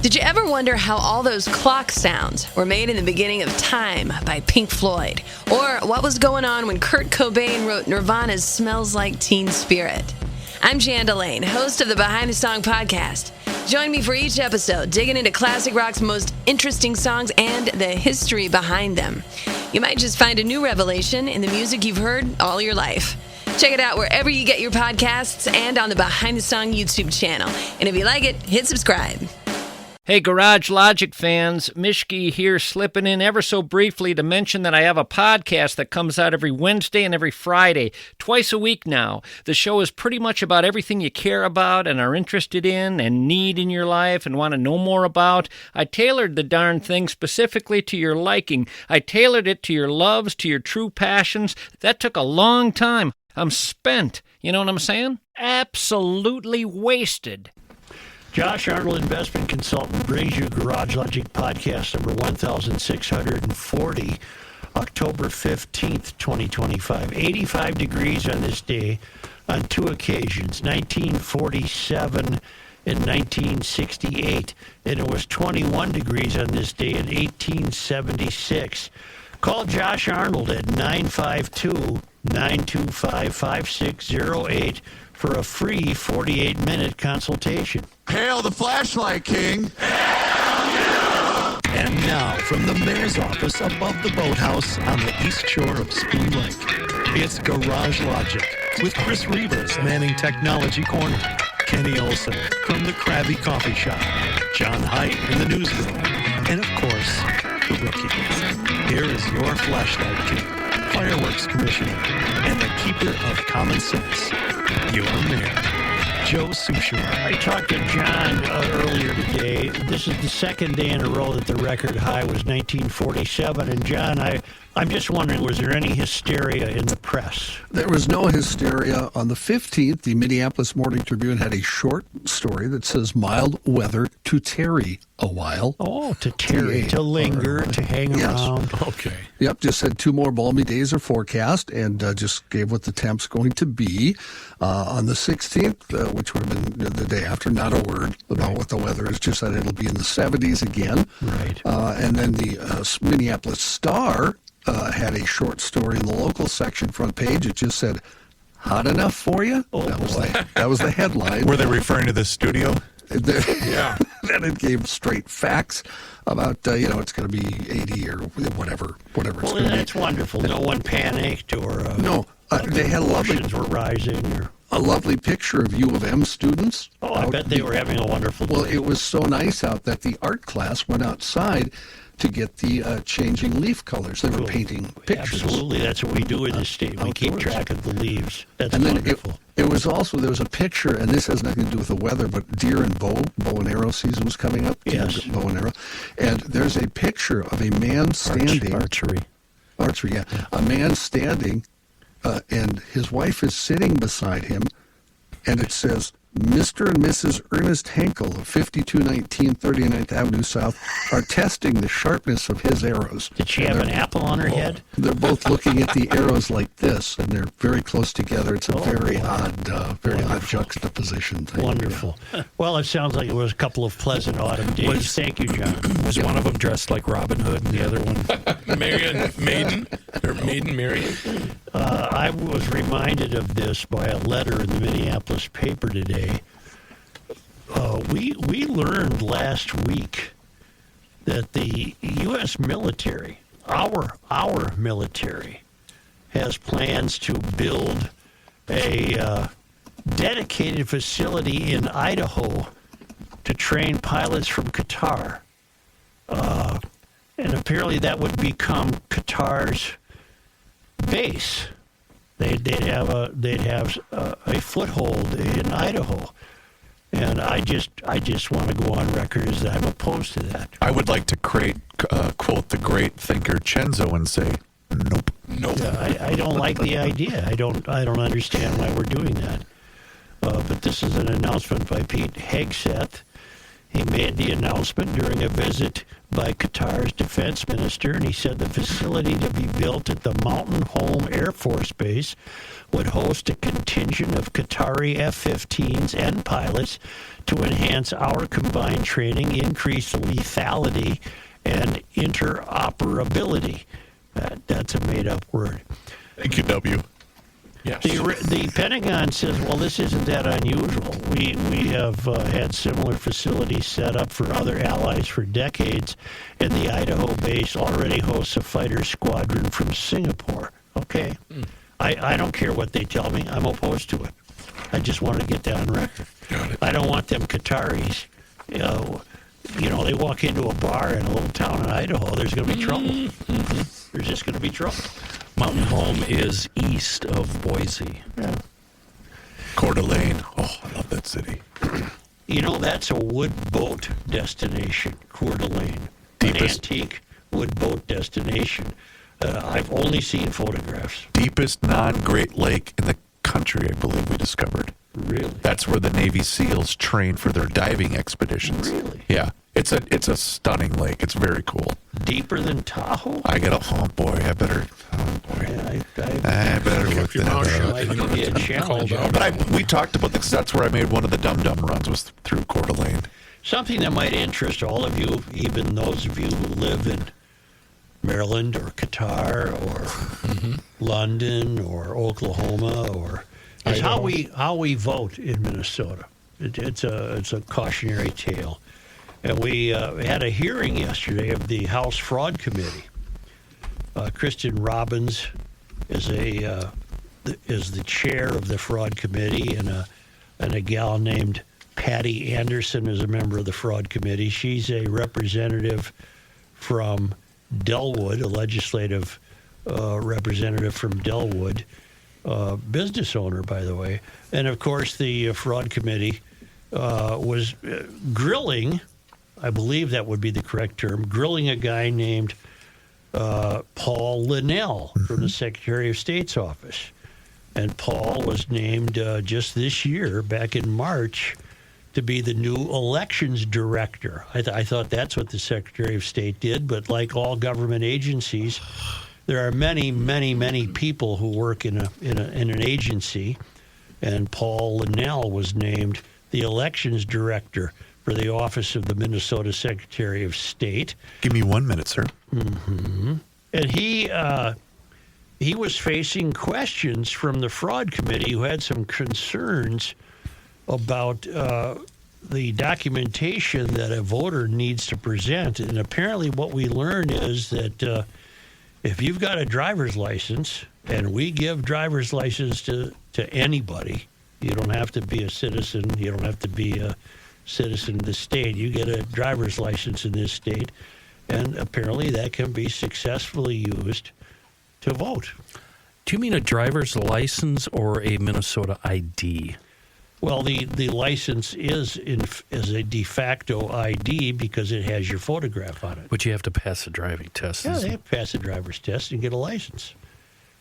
Did you ever wonder how all those clock sounds were made in the beginning of Time by Pink Floyd? Or what was going on when Kurt Cobain wrote Nirvana's Smells Like Teen Spirit? I'm Jan Delane, host of the Behind the Song podcast. Join me for each episode, digging into classic rock's most interesting songs and the history behind them. You might just find a new revelation in the music you've heard all your life. Check it out wherever you get your podcasts and on the Behind the Song YouTube channel. And if you like it, hit subscribe. Hey, Garage Logic fans, Mishki here, slipping in ever so briefly to mention that I have a podcast that comes out every Wednesday and every Friday, twice a week now. The show is pretty much about everything you care about and are interested in and need in your life and want to know more about. I tailored the darn thing specifically to your liking. I tailored it to your loves, to your true passions. That took a long time. I'm spent. You know what I'm saying? Absolutely wasted. Josh Arnold, investment consultant, brings you Garage Logic podcast number 1640, October 15th, 2025. 85 degrees on this day on two occasions, 1947 and 1968. And it was 21 degrees on this day in 1876. Call Josh Arnold at 952-925-5608 for a free 48-minute consultation. Hail the flashlight king! And now, from the mayor's office above the boathouse on the east shore of Spoon Lake, it's Garage Logic with Chris Rivas manning Technology Corner, Kenny Olson from the Krabby Coffee Shop, John Height in the newsroom, and of course, the rookie. Here is your flashlight king, fireworks commissioner, and the keeper of common sense, your mayor, Joe Souchere. I talked to John earlier today. This is the second day in a row that the record high was 1947. And John, I'm just wondering, was there any hysteria in the press? There was no hysteria. On the 15th, the Minneapolis Morning Tribune had a short story that says mild weather to tarry a while. Oh, to tarry, to linger, to hang around. Okay. Yep, just said 2 more balmy days are forecast and just gave what the temp's going to be. On the 16th, which would have been the day after, not a word about what the weather is, just that it'll be in the 70s again. Right. And then the Minneapolis Star had a short story in the local section front page. It just said, "Hot enough for you?" Oh, that was the headline. Were they referring to the studio? Yeah. Then it gave straight facts about, it's going to be 80 or whatever it's going to be. That's wonderful. No one panicked or... No, they had emotions were rising. A lovely picture of U of M students. Oh, I bet they were having a wonderful day. Well, it was so nice out that the art class went outside to get the changing leaf colors. They were painting pictures. Absolutely. That's what we do in this state. We keep track of the leaves. That's wonderful. Then it was also, there was a picture, and this has nothing to do with the weather, but deer and bow and arrow season was coming up. Yes. Bow and arrow. And there's a picture of a man standing. Archery, yeah. A man standing, and his wife is sitting beside him, and it says, Mr. and Mrs. Ernest Henkel of 5219 39th Avenue South are testing the sharpness of his arrows. Did she have an apple on her head? They're both looking at the arrows like this, and they're very close together. It's a very odd juxtaposition thing. Wonderful. Yeah. Well, it sounds like it was a couple of pleasant autumn days. Thank you, John. Was one of them dressed like Robin Hood and the other one Maiden? I was reminded of this by a letter in the Minneapolis paper today. We learned last week that the U.S. military, our military, has plans to build a dedicated facility in Idaho to train pilots from Qatar. And apparently that would become Qatar's base. They'd have a foothold in Idaho, and I just want to go on record as that I'm opposed to that. I would like to quote the great thinker Chenzo and say, nope. I don't like the idea. I don't understand why we're doing that. But this is an announcement by Pete Hegseth. He made the announcement during a visit by Qatar's defense minister, and he said the facility to be built at the Mountain Home Air Force Base would host a contingent of Qatari F-15s and pilots to enhance our combined training, increase lethality, and interoperability. That's a made-up word. Thank you, W. Yes. The Pentagon says, well, this isn't that unusual. We have had similar facilities set up for other allies for decades, and the Idaho base already hosts a fighter squadron from Singapore. Okay. I don't care what they tell me. I'm opposed to it. I just want to get that on record. Got it. I don't want them Qataris. They walk into a bar in a little town in Idaho, there's going to be trouble. There's just going to be trouble. Mountain Home is east of Boise. Yeah. Coeur d'Alene. Oh, I love that city. That's a wood boat destination, Coeur d'Alene. Deepest- An antique wood boat destination. I've only seen photographs. Deepest non-Great Lake in the country, I believe we discovered. Really? That's where the Navy SEALs train for their diving expeditions. Really? Yeah. It's a stunning lake. It's very cool. Deeper than Tahoe? I better look that up. Might be a challenge. But we talked about this. That's where I made one of the dum-dum runs, was through Coeur d'Alene. Something that might interest all of you, even those of you who live in Maryland or Qatar or London or Oklahoma, is how we vote in Minnesota. It's a cautionary tale. And we had a hearing yesterday of the House Fraud Committee. Kristen Robbins is the chair of the Fraud Committee, and a gal named Patty Anderson is a member of the Fraud Committee. She's a representative from Delwood, a legislative representative from Delwood, business owner, by the way. And, of course, the Fraud Committee was grilling, I believe that would be the correct term, grilling a guy named Paul Linnell from the Secretary of State's office. And Paul was named just this year, back in March, to be the new elections director. I thought that's what the Secretary of State did, but like all government agencies, there are many, many, many people who work in an agency, and Paul Linnell was named the elections director for the office of the Minnesota Secretary of State. Give me 1 minute, sir. Mm-hmm. And he was facing questions from the Fraud Committee, who had some concerns about the documentation that a voter needs to present. And apparently what we learned is that if you've got a driver's license, and we give driver's license to anybody, you don't have to be a citizen, you don't have to be a citizen of the state. You get a driver's license in this state, and apparently that can be successfully used to vote. Do you mean a driver's license or a Minnesota ID? Well, the license is a de facto ID because it has your photograph on it. But you have to pass a driving test. Yeah, they have to pass a driver's test and get a license.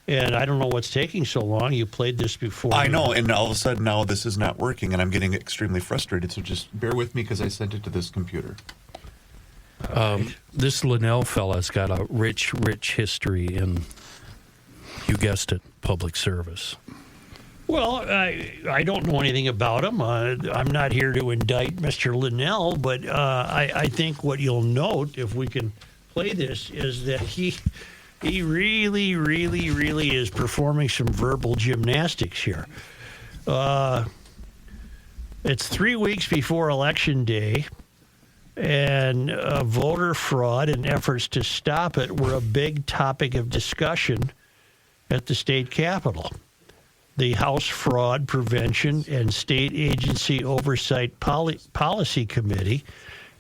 And I don't know what's taking so long. You played this before. I know, and all of a sudden now this is not working, and I'm getting extremely frustrated. So just bear with me because I sent it to this computer. This Linnell fella's got a rich history in, you guessed it, public service. Well, I don't know anything about him. I'm not here to indict Mr. Linnell, but I think what you'll note, if we can play this, is that he really, really, really is performing some verbal gymnastics here. It's 3 weeks before Election Day, and voter fraud and efforts to stop it were a big topic of discussion at the state capitol. The House Fraud Prevention and State Agency Oversight Policy Committee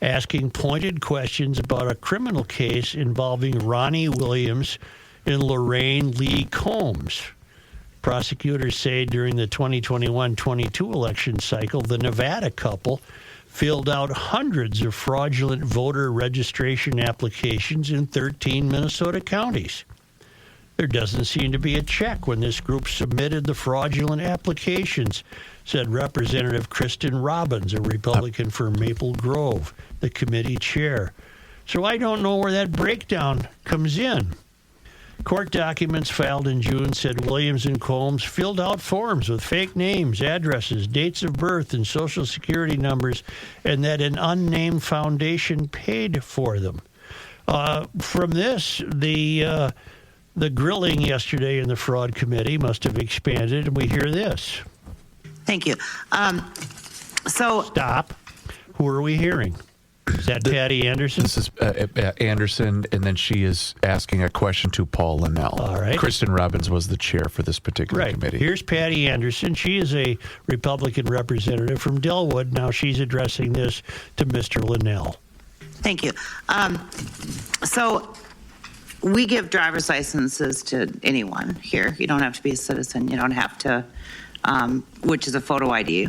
asking pointed questions about a criminal case involving Ronnie Williams and Lorraine Lee Combs. Prosecutors say during the 2021-22 election cycle, the Nevada couple filled out hundreds of fraudulent voter registration applications in 13 Minnesota counties. There doesn't seem to be a check when this group submitted the fraudulent applications, said Representative Kristen Robbins, a Republican from Maple Grove, the committee chair. So I don't know where that breakdown comes in. Court documents filed in June said Williams and Combs filled out forms with fake names, addresses, dates of birth, and Social Security numbers, and that an unnamed foundation paid for them. From this, the grilling yesterday in the fraud committee must have expanded, and we hear this. Thank you. Stop. Who are we hearing? Is that Patty Anderson? This is Anderson, and then she is asking a question to Paul Linnell. All right. Kristen Robbins was the chair for this particular committee. Here's Patty Anderson. She is a Republican representative from Dellwood. Now she's addressing this to Mr. Linnell. Thank you. So we give driver's licenses to anyone here. You don't have to be a citizen. You don't have to, which is a photo ID.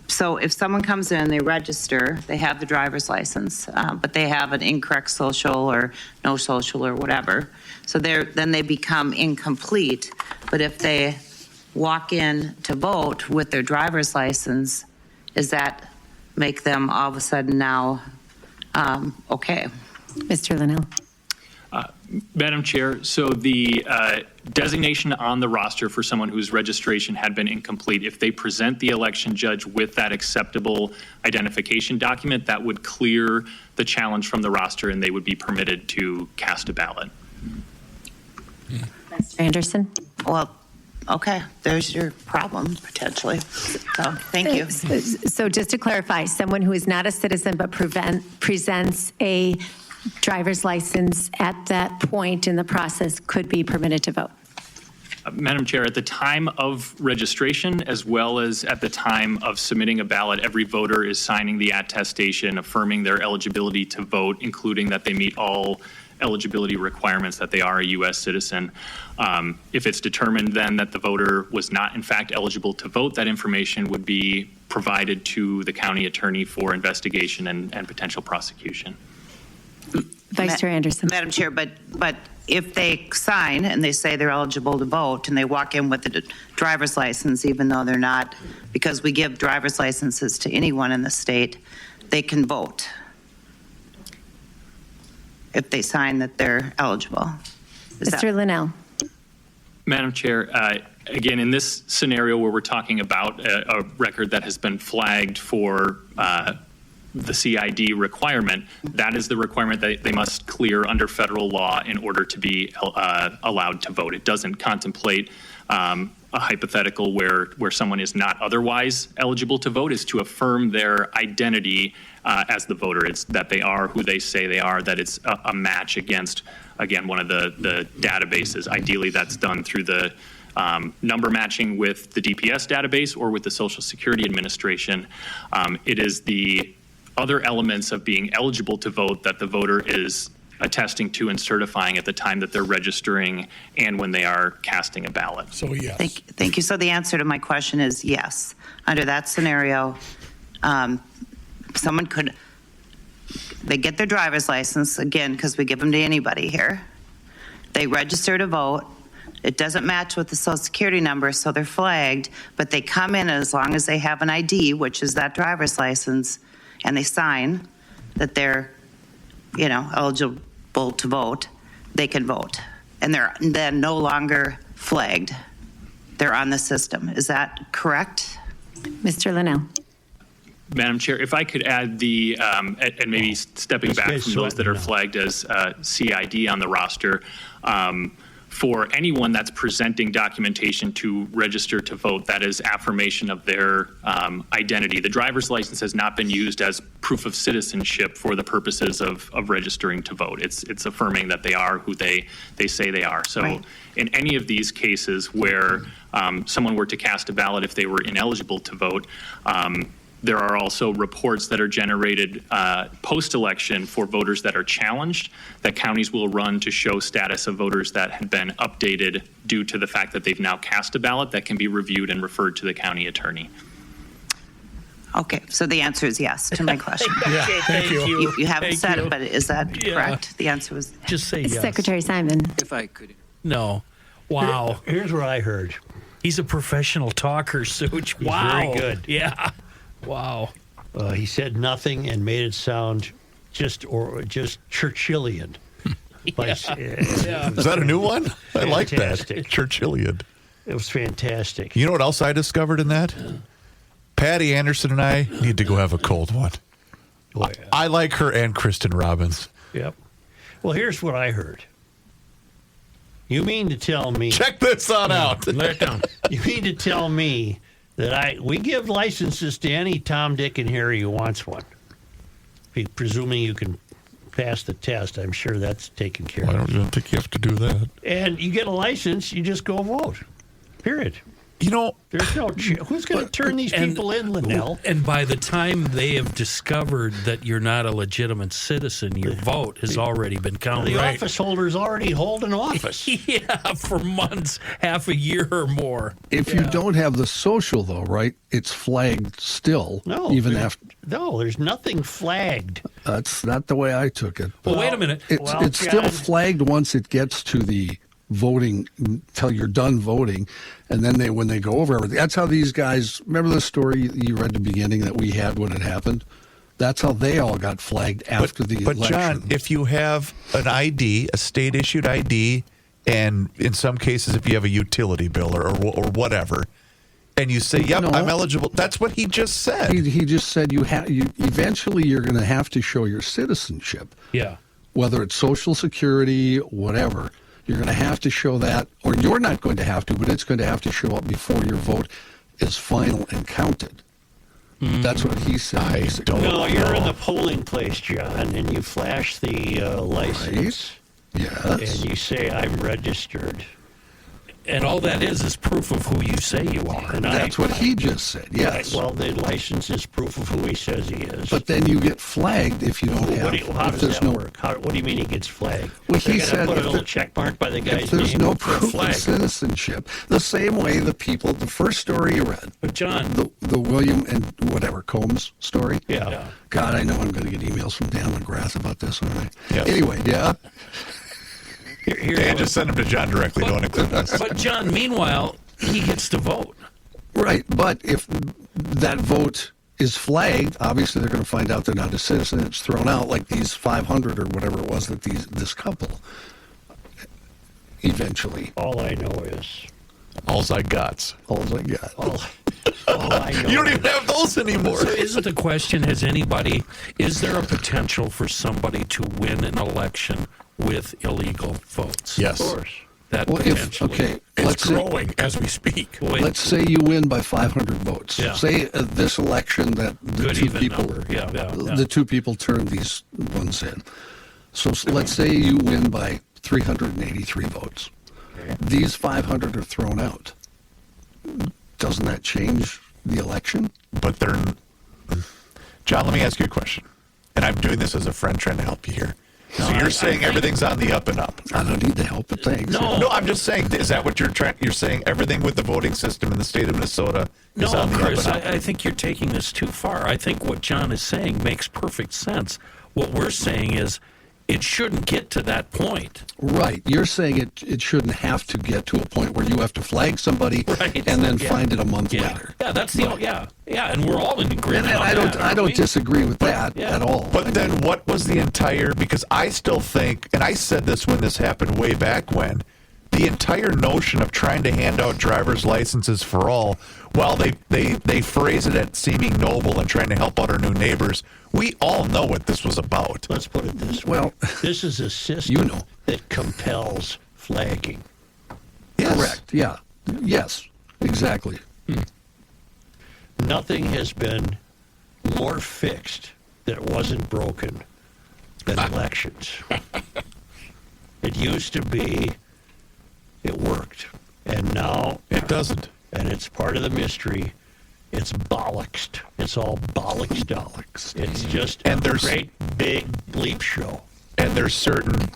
So if someone comes in, they register, they have the driver's license, but they have an incorrect social or no social or whatever. So then they become incomplete. But if they walk in to vote with their driver's license, does that make them all of a sudden now okay? Mr. Linnell. Madam Chair, so the designation on the roster for someone whose registration had been incomplete, if they present the election judge with that acceptable identification document, that would clear the challenge from the roster and they would be permitted to cast a ballot. Mr. Anderson. Well, okay, there's your problem potentially. So thank you. So just to clarify, someone who is not a citizen but presents a driver's license at that point in the process could be permitted to vote. Madam Chair, at the time of registration, as well as at the time of submitting a ballot, every voter is signing the attestation affirming their eligibility to vote, including that they meet all eligibility requirements, that they are a U.S. citizen. If it's determined then that the voter was not in fact eligible to vote, that information would be provided to the county attorney for investigation and potential prosecution. Vice Chair Anderson. Madam Chair, but if they sign and they say they're eligible to vote and they walk in with a driver's license, even though they're not, because we give driver's licenses to anyone in the state, they can vote if they sign that they're eligible. Mr. Linnell. Madam Chair, again, in this scenario where we're talking about a record that has been flagged for the CID requirement, that is the requirement that they must clear under federal law in order to be allowed to vote. It doesn't contemplate a hypothetical where someone is not otherwise eligible to vote, is to affirm their identity as the voter. It's that they are who they say they are, that it's a match against, again, one of the databases. Ideally, that's done through the number matching with the DPS database or with the Social Security Administration. It is the other elements of being eligible to vote that the voter is attesting to and certifying at the time that they're registering and when they are casting a ballot. So yes. Thank you. So the answer to my question is yes. Under that scenario, someone they get their driver's license, again, because we give them to anybody here. They register to vote. It doesn't match with the Social Security number, so they're flagged, but they come in as long as they have an ID, which is that driver's license, and they sign that they're, eligible to vote, they can vote. And they're then no longer flagged. They're on the system. Is that correct? Mr. Linnell. Madam Chair, if I could add and maybe stepping back from those that are flagged as CID on the roster, for anyone that's presenting documentation to register to vote, that is affirmation of their identity. The driver's license has not been used as proof of citizenship for the purposes of registering to vote. It's affirming that they are who they say they are. So right. In any of these cases where someone were to cast a ballot if they were ineligible to vote, there are also reports that are generated post-election for voters that are challenged that counties will run to show status of voters that had been updated due to the fact that they've now cast a ballot that can be reviewed and referred to the county attorney. Okay, so the answer is yes to my question. Yeah, thank you. You haven't said it, but is that correct? The answer was just say yes. Secretary Simon. If I could. No. Wow. Here's what I heard. He's a professional talker, Such. He's Wow. very good. Yeah. Wow. He said nothing and made it sound just Churchillian. Is that a new one? I like that. Churchillian. It was fantastic. You know what else I discovered in that? Patty Anderson and I need to go have a cold one. Oh, yeah. I like her and Kristen Robbins. Yep. Well, here's what I heard. You mean to tell me... Check this on out. Lay it down. You mean to tell me that we give licenses to any Tom, Dick, and Harry who wants one? Presuming you can pass the test, I'm sure that's taken care of. I don't think you have to do that. And you get a license, you just go vote. Period. You know, there's no who's going to turn these people in, Linnell? And by the time they have discovered that you're not a legitimate citizen, your vote has already been counted. The office holders already hold an office. Yeah, for months, half a year or more. If you don't have the social, though, right, it's flagged still. No, even after. No, there's nothing flagged. That's not the way I took it. Well, wait a minute. It's still flagged once it gets to the voting until you're done voting, and then when they go over everything. That's how these guys. Remember the story you read at the beginning that we had when it happened? That's how they all got flagged after the election. But John, if you have an ID, a state issued ID, and in some cases if you have a utility bill or whatever, and you say, "Yep, I'm eligible," that's what he just said. He just said you eventually you're going to have to show your citizenship. Yeah. Whether it's Social Security, whatever. You're going to have to show that, or you're not going to have to, but it's going to have to show up before your vote is final and counted. That's what he said. No, you're in the polling place, John, and you flash the license. Right. Yes. And you say, I'm registered. And all that is proof of who you say you are. And that's what he just said, yes. Well, the license is proof of who he says he is. But then you get flagged if you don't have. How does that work? What do you mean he gets flagged? Well, he said put a little check mark by the guy's if there's name no for a proof flag. of citizenship, the same way the first story you read. But John, the William and whatever Combs story. Yeah. God, I know I'm going to get emails from Dan McGrath about this, aren't I? Yes. Anyway, yeah. Dan, just send them to John directly. Don't include us. But John, meanwhile, he gets to vote. Right, but if that vote is flagged, obviously they're going to find out they're not a citizen. It's thrown out like these 500 or whatever it was that this couple eventually. All I know is. All's I got. All's I got. All I know. You don't even have those anymore. So isn't the question, is there a potential for somebody to win an election with illegal votes? Yes. Of course. Let's growing as we speak. Let's say you win by 500 votes. Yeah. Say this election that the two people turned these ones in. So let's say you win by 383 votes. Okay. These 500 are thrown out. Doesn't that change the election? But John, let me ask you a question. And I'm doing this as a friend trying to help you here. So you're saying everything's on the up and up. I don't need the help, but thanks. No, I'm just saying, is that what you're saying? Everything with the voting system in the state of Minnesota is on the Chris, up and up? I think you're taking this too far. I think what John is saying makes perfect sense. What we're saying is it shouldn't get to that point. Right. You're saying it shouldn't have to get to a point where you have to flag somebody and then find it a month later. Yeah, that's the and we're all in agreement. And I don't disagree with that at all. But then what was the entire, because I still think, and I said this when this happened way back when, the entire notion of trying to hand out driver's licenses for all, while they phrase it as seeming noble and trying to help out our new neighbors, we all know what this was about. Let's put it this way. Well, this is a system that compels flagging. Yes. Correct. Yeah. Yes. Exactly. Nothing has been more fixed that wasn't broken than elections. It used to be, it worked, and now it doesn't. And it's part of the mystery. It's bollocksed. It's all bollocksed up. It's just a great big bleep show. And there's certain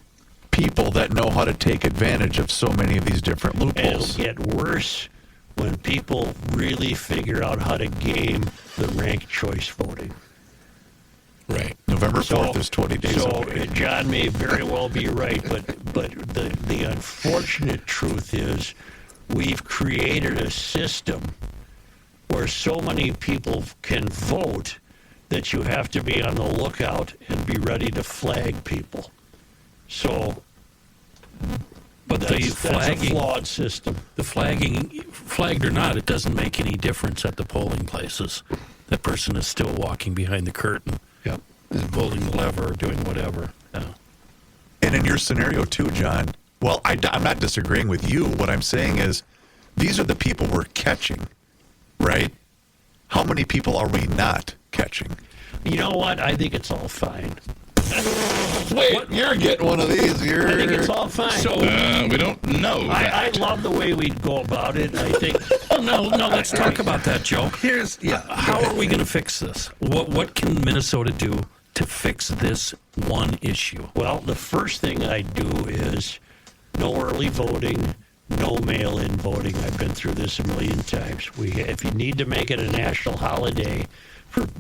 people that know how to take advantage of so many of these different loopholes. It'll get worse when people really figure out how to game the ranked choice voting. Right. November 4th is 20 days away. John may very well be right, but the unfortunate truth is we've created a system where so many people can vote that you have to be on the lookout and be ready to flag people. So, But that's a flawed system. The flagged or not, it doesn't make any difference at the polling places. That person is still walking behind the curtain, Yep. and pulling the lever or doing whatever. Yeah. And in your scenario too, John, well, I'm not disagreeing with you. What I'm saying is these are the people we're catching, right? How many people are we not catching? You know what? I think it's all fine. Wait, you're getting one of these. I think it's all fine. So we don't know. I love the way we go about it. I think. no, let's talk about that, Joe. How are we going to fix this? What can Minnesota do to fix this one issue? Well, the first thing I do is no early voting, no mail-in voting. I've been through this a million times. If you need to make it a national holiday,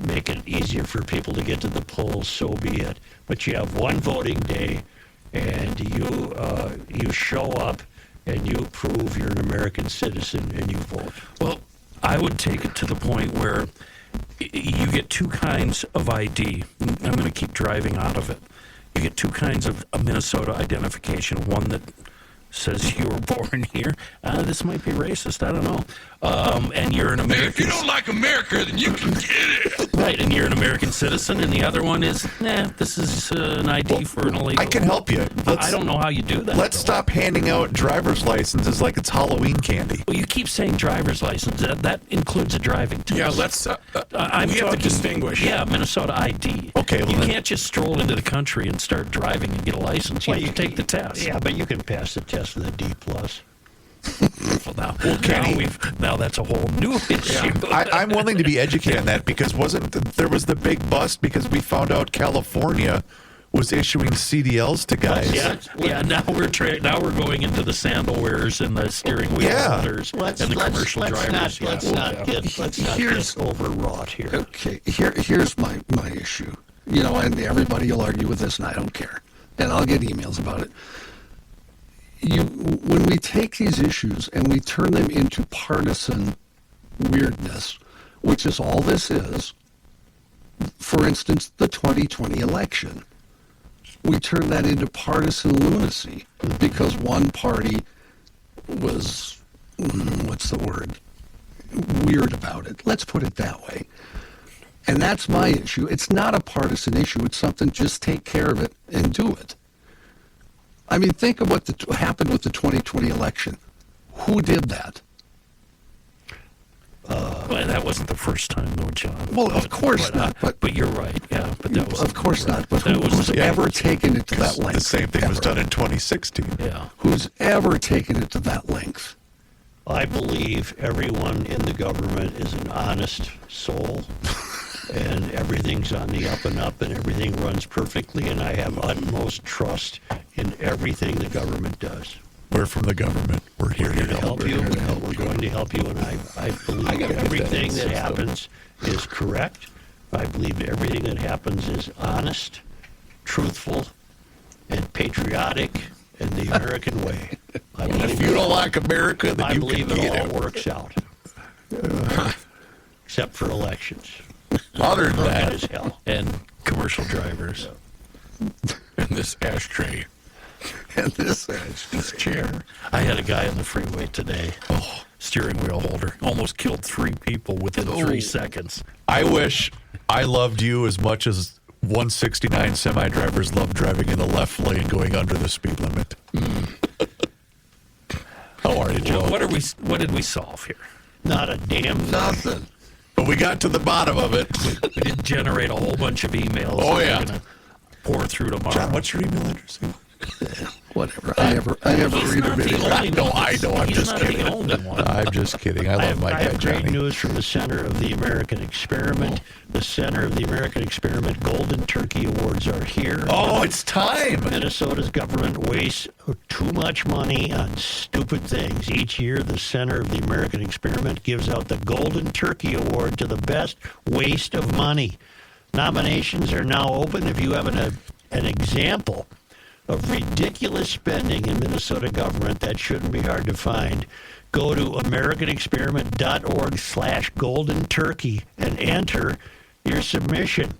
make it easier for people to get to the polls, so be it. But you have one voting day, and you show up, and you prove you're an American citizen, and you vote. Well, I would take it to the point where you get two kinds of ID. I'm going to keep driving out of it. You get two kinds of Minnesota identification. One that says you were born here. This might be racist. I don't know. And you're an American. If you don't like America, then you can get it. Right, and you're an American citizen. And the other one is, this is an ID for an illegal. I can help you. I don't know how you do that. Let's stop handing out driver's licenses like it's Halloween candy. Well, you keep saying driver's license. That includes a driving test. Yeah, let's. I'm we have to distinguish. Yeah, Minnesota ID. Okay, well you then- can't just stroll into the country and start driving and get a license. You have to take the test. Yeah, but you can pass the test with a D+. Well, now that's a whole new issue. I'm willing to be educated on that because there was the big bust because we found out California was issuing CDLs to guys. Yeah. Now we're going into the sandal wearers and the steering wheel holders and the commercial drivers. Let's not get overwrought here. Okay, here's my issue. And everybody will argue with this, and I don't care. And I'll get emails about it. When we take these issues and we turn them into partisan weirdness, which is all this is, for instance, the 2020 election, we turn that into partisan lunacy because one party was, weird about it. Let's put it that way. And that's my issue. It's not a partisan issue. It's something, just take care of it and do it. I mean, think of what happened with the 2020 election. Who did that? Well, that wasn't the first time, though, John. Well, of course not. But you're right. Yeah, but that was of course not. But who's ever taken it to that length? The same thing was done in 2016. Yeah. Who's ever taken it to that length? I believe everyone in the government is an honest soul, and everything's on the up and up, and everything runs perfectly, and I have utmost trust in everything the government does. We're from the government. We're here to help you. We're going to help you, and I believe everything that happens is correct. I believe everything that happens is honest, truthful, and patriotic in the American way. If you don't like America, then I you believe can get it all it. works out. Except for elections. Other than That that, is hell. And commercial drivers. And this ashtray. And this chair. I had a guy on the freeway today. Steering wheel holder. Almost killed 3 people within 3 seconds. I wish I loved you as much as 169 semi-drivers love driving in the left lane going under the speed limit. How are you, Joe? What did we solve here? Not a damn Nothing. But we got to the bottom of it. We did generate a whole bunch of emails. Oh, that yeah. we're gonna pour through tomorrow. John, what's your email address? Whatever. I never read a video. I know. I'm He's just not kidding. the only one. I'm just kidding. I love my I guy, have great Johnny. news from the Center of the American Experiment. The Center of the American Experiment Golden Turkey Awards are here. Oh, it's time. Minnesota's government wastes too much money on stupid things. Each year, the Center of the American Experiment gives out the Golden Turkey Award to the best waste of money. Nominations are now open. If you have an example of ridiculous spending in Minnesota government, that shouldn't be hard to find. Go to americanexperiment.org/golden turkey and enter your submission.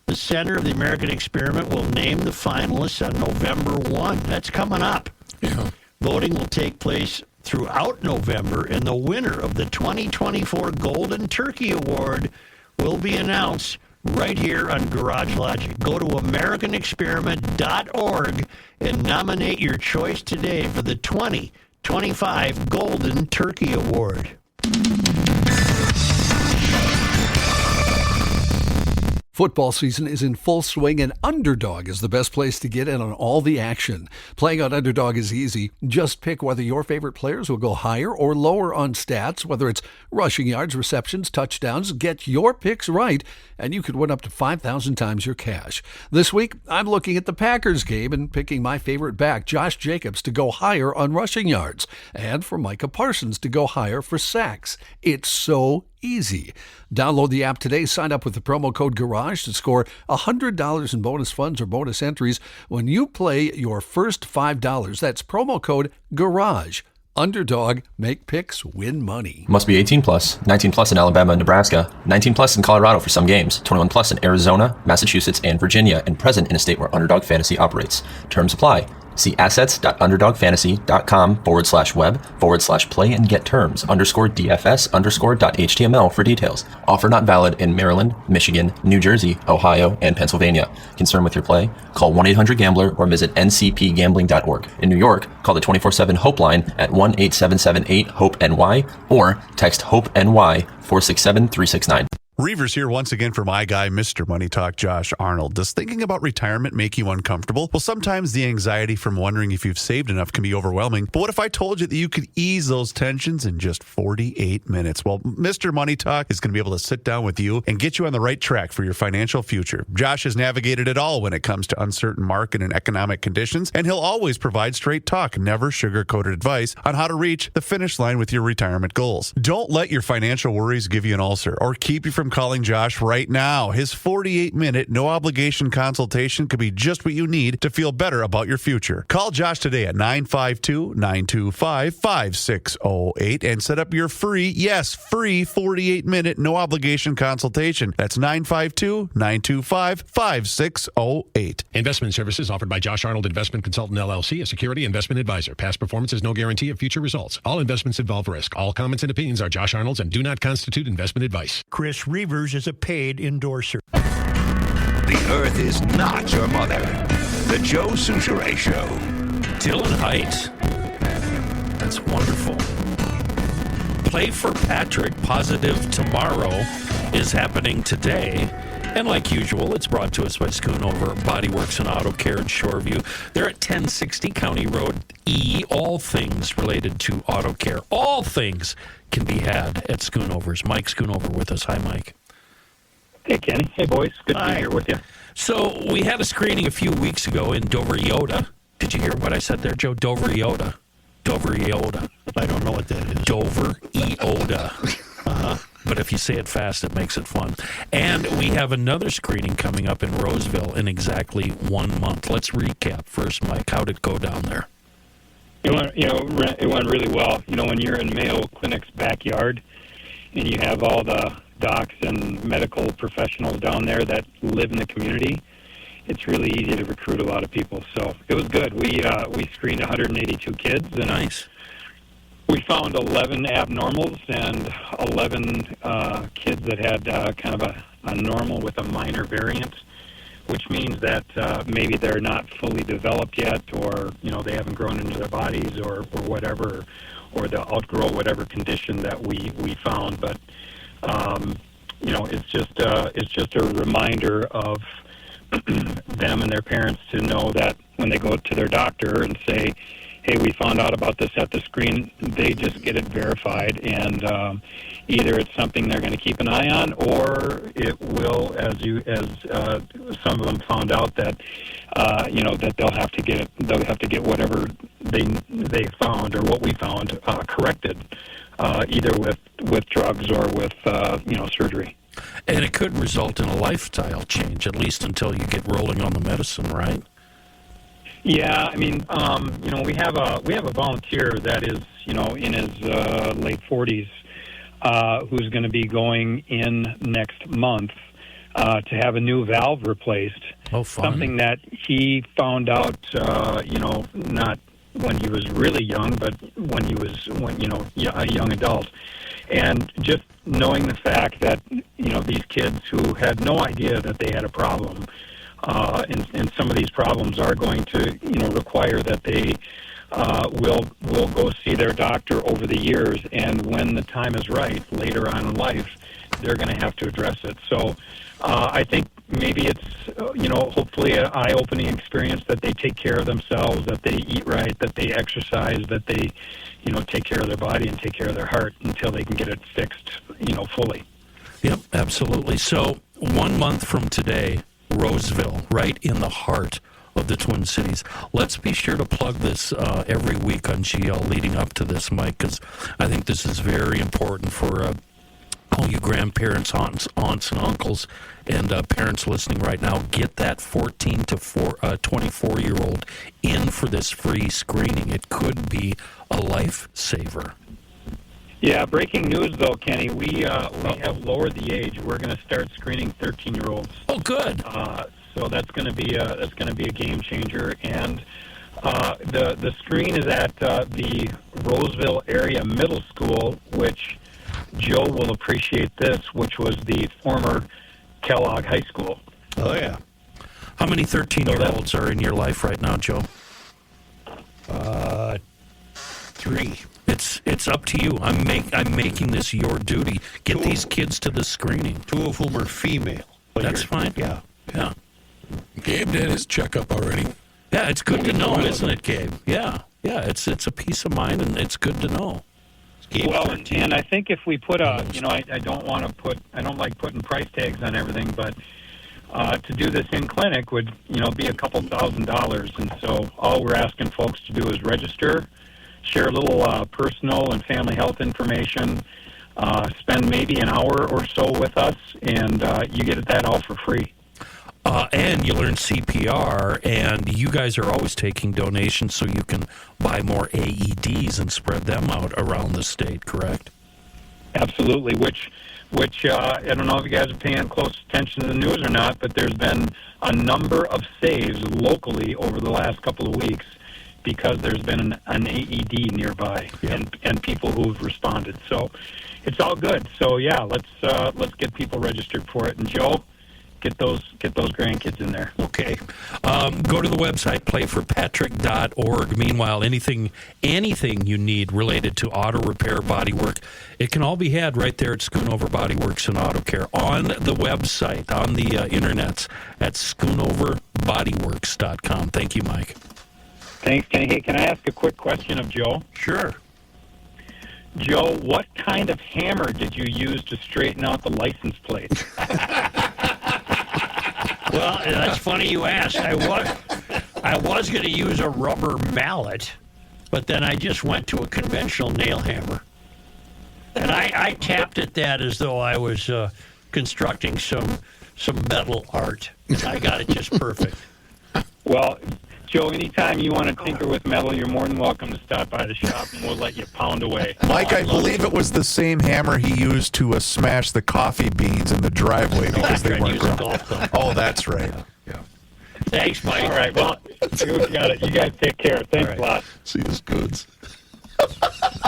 The Center of the American Experiment will name the finalists on November 1. That's coming up. Yeah. Voting will take place throughout November, and the winner of the 2024 Golden Turkey Award will be announced right here on Garage Logic. Go to americanexperiment.org and nominate your choice today for the 2025 Golden Turkey Award. Football season is in full swing, and Underdog is the best place to get in on all the action. Playing on Underdog is easy. Just pick whether your favorite players will go higher or lower on stats, whether it's rushing yards, receptions, touchdowns. Get your picks right, and you could win up to 5,000 times your cash. This week, I'm looking at the Packers game and picking my favorite back, Josh Jacobs, to go higher on rushing yards, and for Micah Parsons to go higher for sacks. It's so easy. Download the app today. Sign up with the promo code GARAGE to score $100 in bonus funds or bonus entries when you play your first $5. That's promo code GARAGE. Underdog, make picks, win money. Must be 18 plus, 19 plus in Alabama and Nebraska, 19 plus in Colorado for some games, 21 plus in Arizona, Massachusetts, and Virginia, and present in a state where Underdog Fantasy operates. Terms apply. See assets.underdogfantasy.com/web/play and get terms _DFS_.html for details. Offer not valid in Maryland, Michigan, New Jersey, Ohio, and Pennsylvania. Concerned with your play? Call 1-800-GAMBLER or visit ncpgambling.org. In New York, call the 24/7 Hope line at 1-8778-HOPE-NY or text HOPE-NY 467-369. Reavers here once again for my guy, Mr. Money Talk, Josh Arnold. Does thinking about retirement make you uncomfortable? Well, sometimes the anxiety from wondering if you've saved enough can be overwhelming. But what if I told you that you could ease those tensions in just 48 minutes? Well, Mr. Money Talk is going to be able to sit down with you and get you on the right track for your financial future. Josh has navigated it all when it comes to uncertain market and economic conditions, and he'll always provide straight talk, never sugar-coated advice on how to reach the finish line with your retirement goals. Don't let your financial worries give you an ulcer or keep you from calling Josh right now. His 48-minute, no-obligation consultation could be just what you need to feel better about your future. Call Josh today at 952-925-5608 and set up your free 48-minute, no-obligation consultation. That's 952-925-5608. Investment services offered by Josh Arnold Investment Consultant, LLC, a security investment advisor. Past performance is no guarantee of future results. All investments involve risk. All comments and opinions are Josh Arnold's and do not constitute investment advice. Chris Reavers is a paid endorser. The earth is not your mother. The Joe Souchere Show. Dylan Height. That's wonderful. Play for Patrick Positive Tomorrow is happening today. And like usual, it's brought to us by Schoonover Bodyworks and Auto Care in Shoreview. They're at 1060 County Road E. All things related to auto care. All things can be had at Schoonover's. Mike Schoonover with us. Hi, Mike. Hey, Kenny. Hey, boys. Good to be here with you. So we had a screening a few weeks ago in Dover Yoda. Did you hear what I said there, Joe? Dover Yoda. Dover Yoda. I don't know what that is. Dover Yoda. But if you say it fast, it makes it fun. And we have another screening coming up in Roseville in exactly 1 month. Let's recap first, Mike. How did it go down there? It went really well. You know, when you're in Mayo Clinic's backyard and you have all the docs and medical professionals down there that live in the community, it's really easy to recruit a lot of people. So it was good. We screened 182 kids, and nice. We found 11 abnormals and 11 kids that had kind of a normal with a minor variant, which means that maybe they're not fully developed yet, or they haven't grown into their bodies, or whatever, or they'll outgrow whatever condition that we found. But it's just a reminder of them and their parents to know that when they go to their doctor and say, hey, we found out about this at the screen, they just get it verified, and either it's something they're going to keep an eye on, or it will, as some of them found out, that that they'll have to get whatever they found, or what we found, corrected, either with drugs or with surgery. And it could result in a lifestyle change, at least until you get rolling on the medicine, right? Yeah, I mean, we have a volunteer that is, in his late 40s, who's going to be going in next month to have a new valve replaced. Oh, fun. Something that he found out, not when he was really young, but when he was a young adult. And just knowing the fact that, these kids who had no idea that they had a problem, and some of these problems are going to, require that they will go see their doctor over the years, and when the time is right, later on in life, they're going to have to address it. So I think maybe it's, hopefully an eye-opening experience that they take care of themselves, that they eat right, that they exercise, that they, take care of their body and take care of their heart until they can get it fixed, fully. Yep, absolutely. So 1 month from today, Roseville, right in the heart of the Twin Cities. Let's be sure to plug this every week on GL leading up to this, Mike, because I think this is very important for all you grandparents, aunts and uncles, and parents listening right now. Get that 14 to 24-year-old in for this free screening. It could be a lifesaver. Yeah, breaking news though, Kenny. We have lowered the age. We're going to start screening 13-year-olds. Oh, good. So that's going to be a game changer. And the screen is at the Roseville Area Middle School, which Joe will appreciate this, which was the former Kellogg High School. Oh yeah. How many 13-year-olds are in your life right now, Joe? 3. It's up to you. I'm making this your duty. Get these kids to the screening. 2 of whom are female. That's fine. Yeah. Yeah. Gabe did his checkup already. Yeah, it's good to know, isn't it, Gabe? Yeah. Yeah, it's a peace of mind, and it's good to know. Well, and I think if we put I don't like putting price tags on everything, but to do this in clinic would, be a couple $1,000s. And so all we're asking folks to do is register, share a little personal and family health information, spend maybe an hour or so with us, and you get that all for free. And you learn CPR, and you guys are always taking donations so you can buy more AEDs and spread them out around the state, correct? Absolutely, which I don't know if you guys are paying close attention to the news or not, but there's been a number of saves locally over the last couple of weeks because there's been an AED nearby, and people who've responded. So it's all good. So yeah, let's get people registered for it. And Joe, get those grandkids in there. Okay. Go to the website, playforpatrick.org. Meanwhile, anything you need related to auto repair, body work, it can all be had right there at Schoonover Body Works and Auto Care on the website, on the internets at schoonoverbodyworks.com. Thank you, Mike. Thanks, Kenny. Hey, can I ask a quick question of Joe? Sure. Joe, what kind of hammer did you use to straighten out the license plate? Well, that's funny you ask. I was going to use a rubber mallet, but then I just went to a conventional nail hammer. And I tapped at that as though I was constructing some metal art. I got it just perfect. Well, Joe, anytime you want to tinker with metal, you're more than welcome to stop by the shop, and we'll let you pound away. Mike, I believe it was the same hammer he used to smash the coffee beans in the driveway because they weren't ground. Oh, that's right. Yeah. Thanks, Mike. All right, well, you got it. You guys take care. Thanks a lot. See his goods.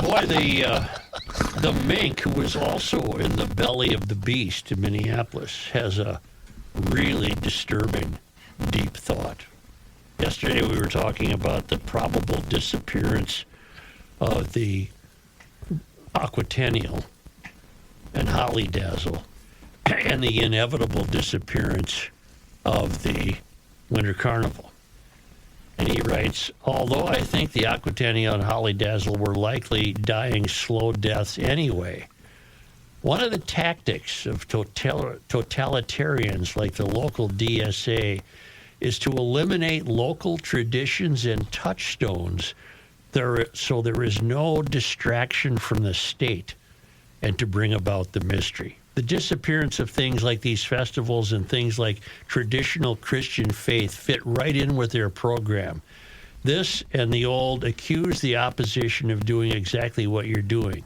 Boy, the mink, who was also in the belly of the beast in Minneapolis, has a really disturbing, deep thought. Yesterday we were talking about the probable disappearance of the Aquatennial and Holly Dazzle and the inevitable disappearance of the Winter Carnival. And he writes, although I think the Aquatennial and Holly Dazzle were likely dying slow deaths anyway, one of the tactics of totalitarians like the local DSA is to eliminate local traditions and touchstones so there is no distraction from the state and to bring about the mystery. the disappearance of things like these festivals and things like traditional Christian faith fit right in with their program. This and the old accuse the opposition of doing exactly what you're doing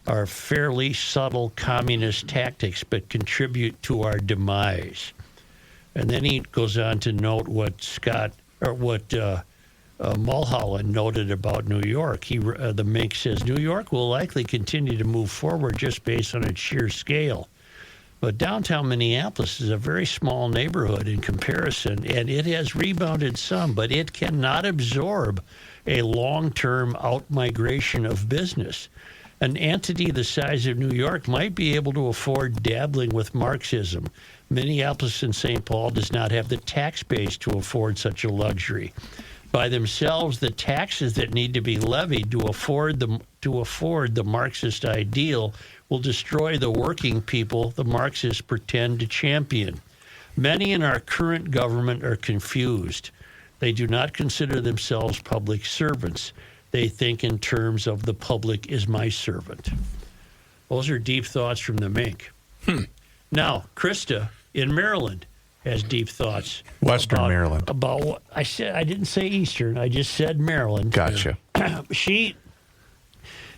are fairly subtle communist tactics, but contribute to our demise. And then he goes on to note what Mulholland noted about New York. The Mink says, New York will likely continue to move forward just based on its sheer scale. But downtown Minneapolis is a very small neighborhood in comparison, and it has rebounded some, but it cannot absorb a long-term out-migration of business. An entity the size of New York might be able to afford dabbling with Marxism. Minneapolis and St. Paul does not have the tax base to afford such a luxury. By themselves, the taxes that need to be levied to afford the Marxist ideal will destroy the working people the Marxists pretend to champion. Many in our current government are confused. They do not consider themselves public servants. They think in terms of the public is my servant. Those are deep thoughts from the Mink. Now, Krista in Maryland has deep thoughts. Western Maryland. About what I said. I didn't say Eastern. I just said Maryland. Gotcha.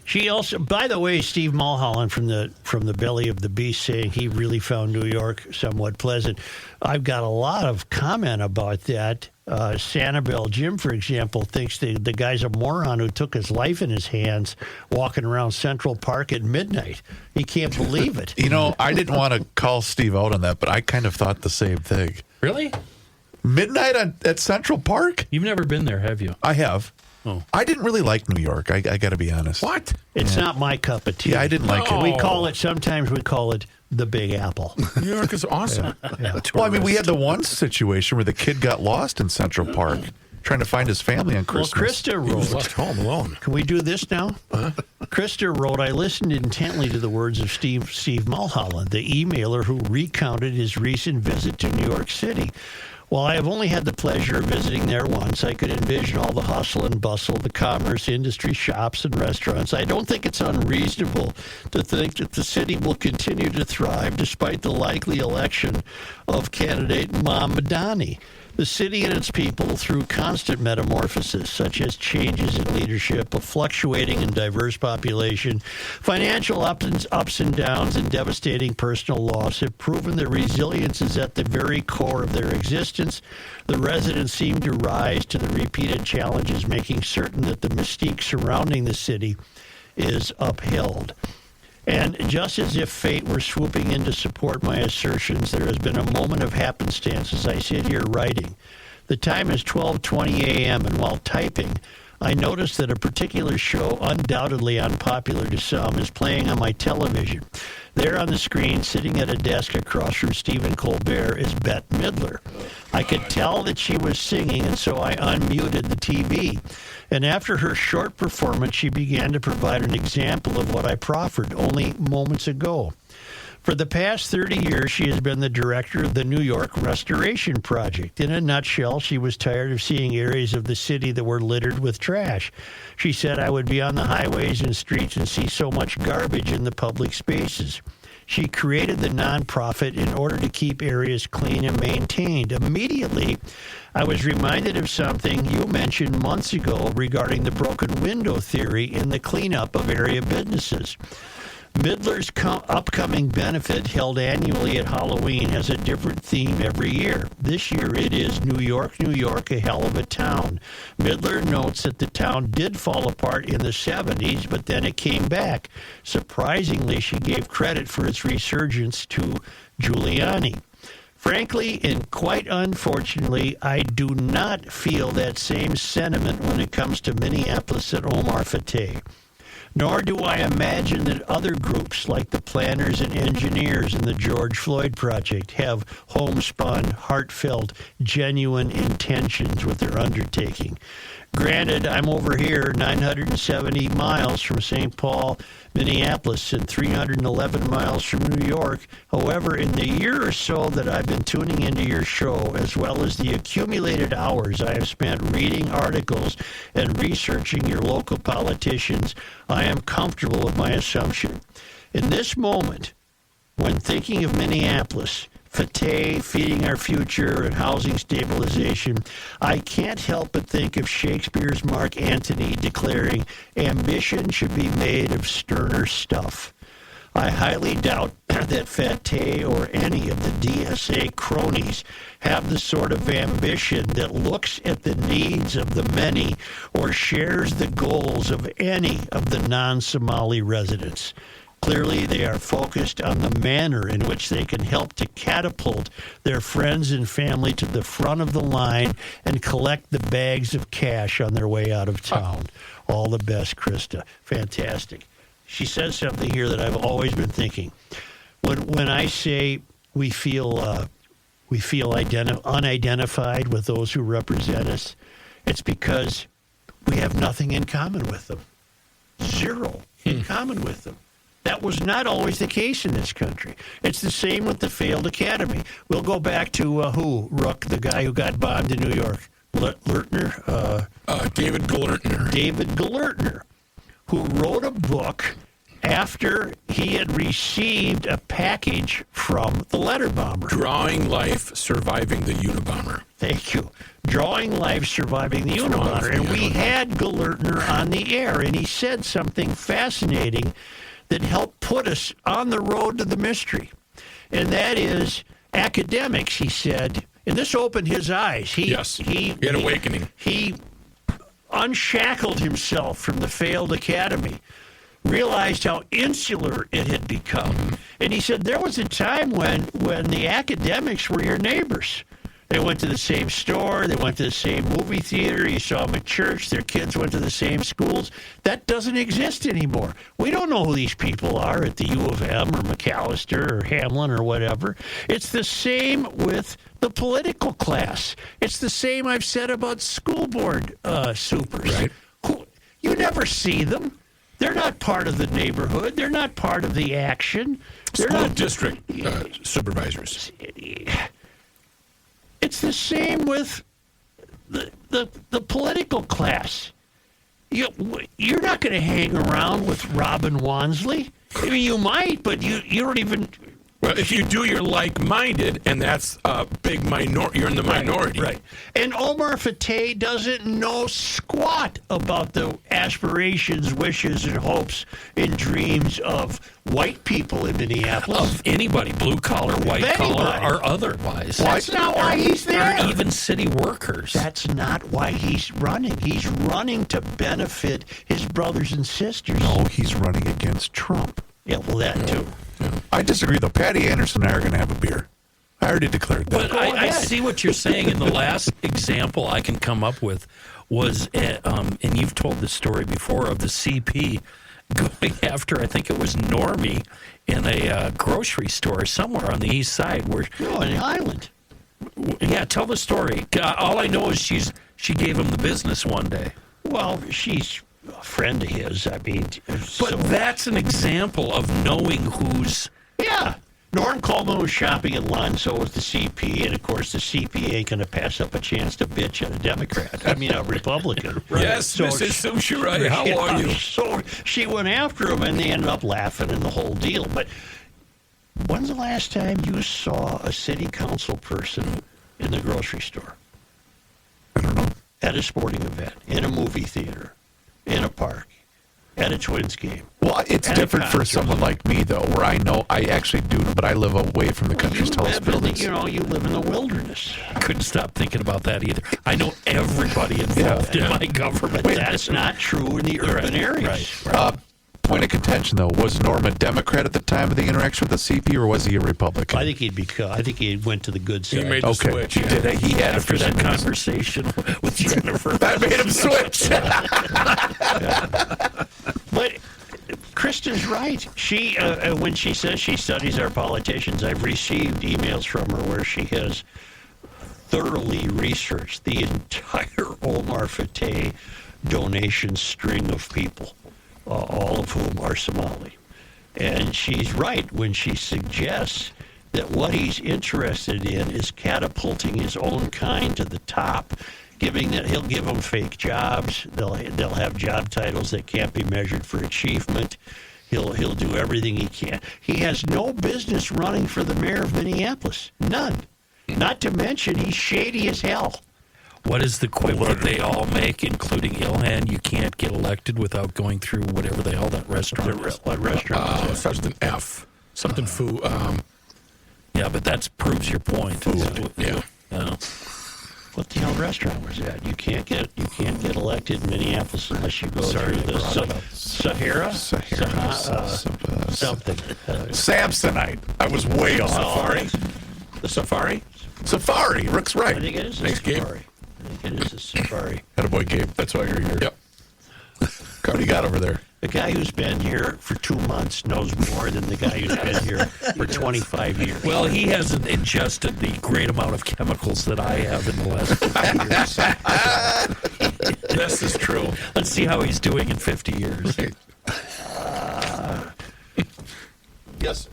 She also, by the way, Steve Mulholland from the belly of the beast saying he really found New York somewhat pleasant. I've got a lot of comment about that. Sanibel Jim, for example, thinks the guy's a moron who took his life in his hands walking around Central Park at midnight. He can't believe it. You know, I didn't want to call Steve out on that, but I kind of thought the same thing. Really? Midnight at Central Park? You've never been there, have you? I have. Oh. I didn't really like New York. I got to be honest. What? It's not my cup of tea. Yeah, I didn't like it. Sometimes we call it the Big Apple. New York is awesome. Yeah. Well, I mean, we had the one situation where the kid got lost in Central Park trying to find his family on Christmas. Well, Krista wrote. He was left home alone. Can we do this now? Krista wrote, I listened intently to the words of Steve Mulholland, the emailer who recounted his recent visit to New York City. While I have only had the pleasure of visiting there once, I could envision all the hustle and bustle, the commerce, industry, shops, and restaurants. I don't think it's unreasonable to think that the city will continue to thrive despite the likely election of candidate Mamdani. The city and its people, through constant metamorphosis, such as changes in leadership, a fluctuating and diverse population, financial ups and downs, and devastating personal loss, have proven that resilience is at the very core of their existence. The residents seem to rise to the repeated challenges, making certain that the mystique surrounding the city is upheld. And just as if fate were swooping in to support my assertions, there has been a moment of happenstance as I sit here writing. The time is 12:20 a.m., and while typing, I noticed that a particular show, undoubtedly unpopular to some, is playing on my television. There on the screen, sitting at a desk across from Stephen Colbert, is Bette Midler. I could tell that she was singing, and so I unmuted the TV. And after her short performance, she began to provide an example of what I proffered only moments ago. For the past 30 years, she has been the director of the New York Restoration Project. In a nutshell, she was tired of seeing areas of the city that were littered with trash. She said, I would be on the highways and streets and see so much garbage in the public spaces. She created the nonprofit in order to keep areas clean and maintained. Immediately, I was reminded of something you mentioned months ago regarding the broken window theory in the cleanup of area businesses. Midler's upcoming benefit, held annually at Halloween, has a different theme every year. This year it is New York, New York, a hell of a town. Midler notes that the town did fall apart in the 70s, but then it came back. Surprisingly, she gave credit for its resurgence to Giuliani. Frankly, and quite unfortunately, I do not feel that same sentiment when it comes to Minneapolis and Omar Fateh. Nor do I imagine that other groups like the planners and engineers in the George Floyd Project have homespun, heartfelt, genuine intentions with their undertaking. Granted, I'm over here 970 miles from St. Paul, Minneapolis, and 311 miles from New York. However, in the year or so that I've been tuning into your show, as well as the accumulated hours I have spent reading articles and researching your local politicians, I am comfortable with my assumption. In this moment, when thinking of Minneapolis, Fateh, Feeding Our Future, and housing stabilization, I can't help but think of Shakespeare's Mark Antony declaring, ambition should be made of sterner stuff. I highly doubt that Fateh or any of the DSA cronies have the sort of ambition that looks at the needs of the many or shares the goals of any of the non-Somali residents. Clearly, they are focused on the manner in which they can help to catapult their friends and family to the front of the line and collect the bags of cash on their way out of town. All the best, Krista. Fantastic. She says something here that I've always been thinking. When I say we feel unidentified with those who represent us, it's because we have nothing in common with them. Zero in common with them. That was not always the case in this country. It's the same with the failed academy. We'll go back to Rook, the guy who got bombed in New York. Lertner? David Glertner. David Glertner, who wrote a book after he had received a package from the letter bomber. Drawing Life, Surviving the Unabomber. Thank you. Drawing Life, Surviving the Unabomber. And we had Glertner on the air, and he said something fascinating that helped put us on the road to the mystery. And that is academics, he said, and this opened his eyes. He had awakening. He unshackled himself from the failed academy, realized how insular it had become. And he said there was a time when the academics were your neighbors. They went to the same store. They went to the same movie theater. You saw them at church. Their kids went to the same schools. That doesn't exist anymore. We don't know who these people are at the U of M or Macalester or Hamlin or whatever. It's the same with the political class. It's the same I've said about school board supers. Right. You never see them. They're not part of the neighborhood. They're not part of the action. They're School not district supervisors. It's the same with the political class. You're not going to hang around with Robin Wansley. I mean, you might, but you don't even. Well, if you do, you're like-minded, and that's a big minority. You're in the minority. Right. And Omar Fateh doesn't know squat about the aspirations, wishes, and hopes and dreams of white people in Minneapolis. Of anybody, blue collar, white collar, or otherwise. That's not why he's there. Or even city workers. That's not why he's running. He's running to benefit his brothers and sisters. No, he's running against Trump. Yeah, well, that too. I disagree, though. Patty Anderson and I are going to have a beer. I already declared that. But I see what you're saying. And the last example I can come up with was, and you've told this story before, of the CP going after, I think it was Normie, in a grocery store somewhere on the east side. On the island. Yeah, tell the story. All I know is she gave him the business one day. Well, she's a friend of his. I mean, but that's an example of knowing who's. Yeah. Norm Coleman was shopping at lunch, so was the CP, and of course the CP ain't going to pass up a chance to bitch at a Democrat. I mean, a Republican. Right? Yes, so Mrs. Sushirai, how are you? So she went after him, and they ended up laughing and the whole deal. But when's the last time you saw a city council person in the grocery store? I don't know. At a sporting event, in a movie theater, in a park, at a Twins game. Well, it's different for someone like me, though, where I know I actually do, but I live away from the country's tallest buildings. You know, you live in the wilderness. I couldn't stop thinking about that either. I know everybody involved in my government. That's not true in the urban areas. Right. Point of contention, though, was Norm a Democrat at the time of the interaction with the CP, or was he a Republican? I think he went to the good side. He made the switch. He had after that conversation with Jennifer. That made him switch. But Kristen's right. She, when she says she studies our politicians, I've received emails from her where she has thoroughly researched the entire Omar Fateh donation string of people. All of whom are Somali. And she's right when she suggests that what he's interested in is catapulting his own kind to the top, he'll give them fake jobs. They'll have job titles that can't be measured for achievement. He'll do everything he can. He has no business running for the mayor of Minneapolis. None. Not to mention he's shady as hell. What is the quip that they all make, including Ilhan? You can't get elected without going through whatever the hell that restaurant is. What restaurant is it? Starts with an F. Something food. Yeah, but that proves your point. Food. Yeah. What the hell restaurant was that? You can't get elected in Minneapolis unless you go through the Sahara? Something. Samsonite. I was way off. Safari. The Safari. Safari. Rick's right. I think it is a Thanks, Gabe. Safari. I think it is a Safari. Attaboy, Gabe. That's why you're here. Yep. What do you got over there? The guy who's been here for 2 months knows more than the guy who's been here for 25 years. Well, he hasn't ingested the great amount of chemicals that I have in the last 50 years. This is true. Let's see how he's doing in 50 years. Yes.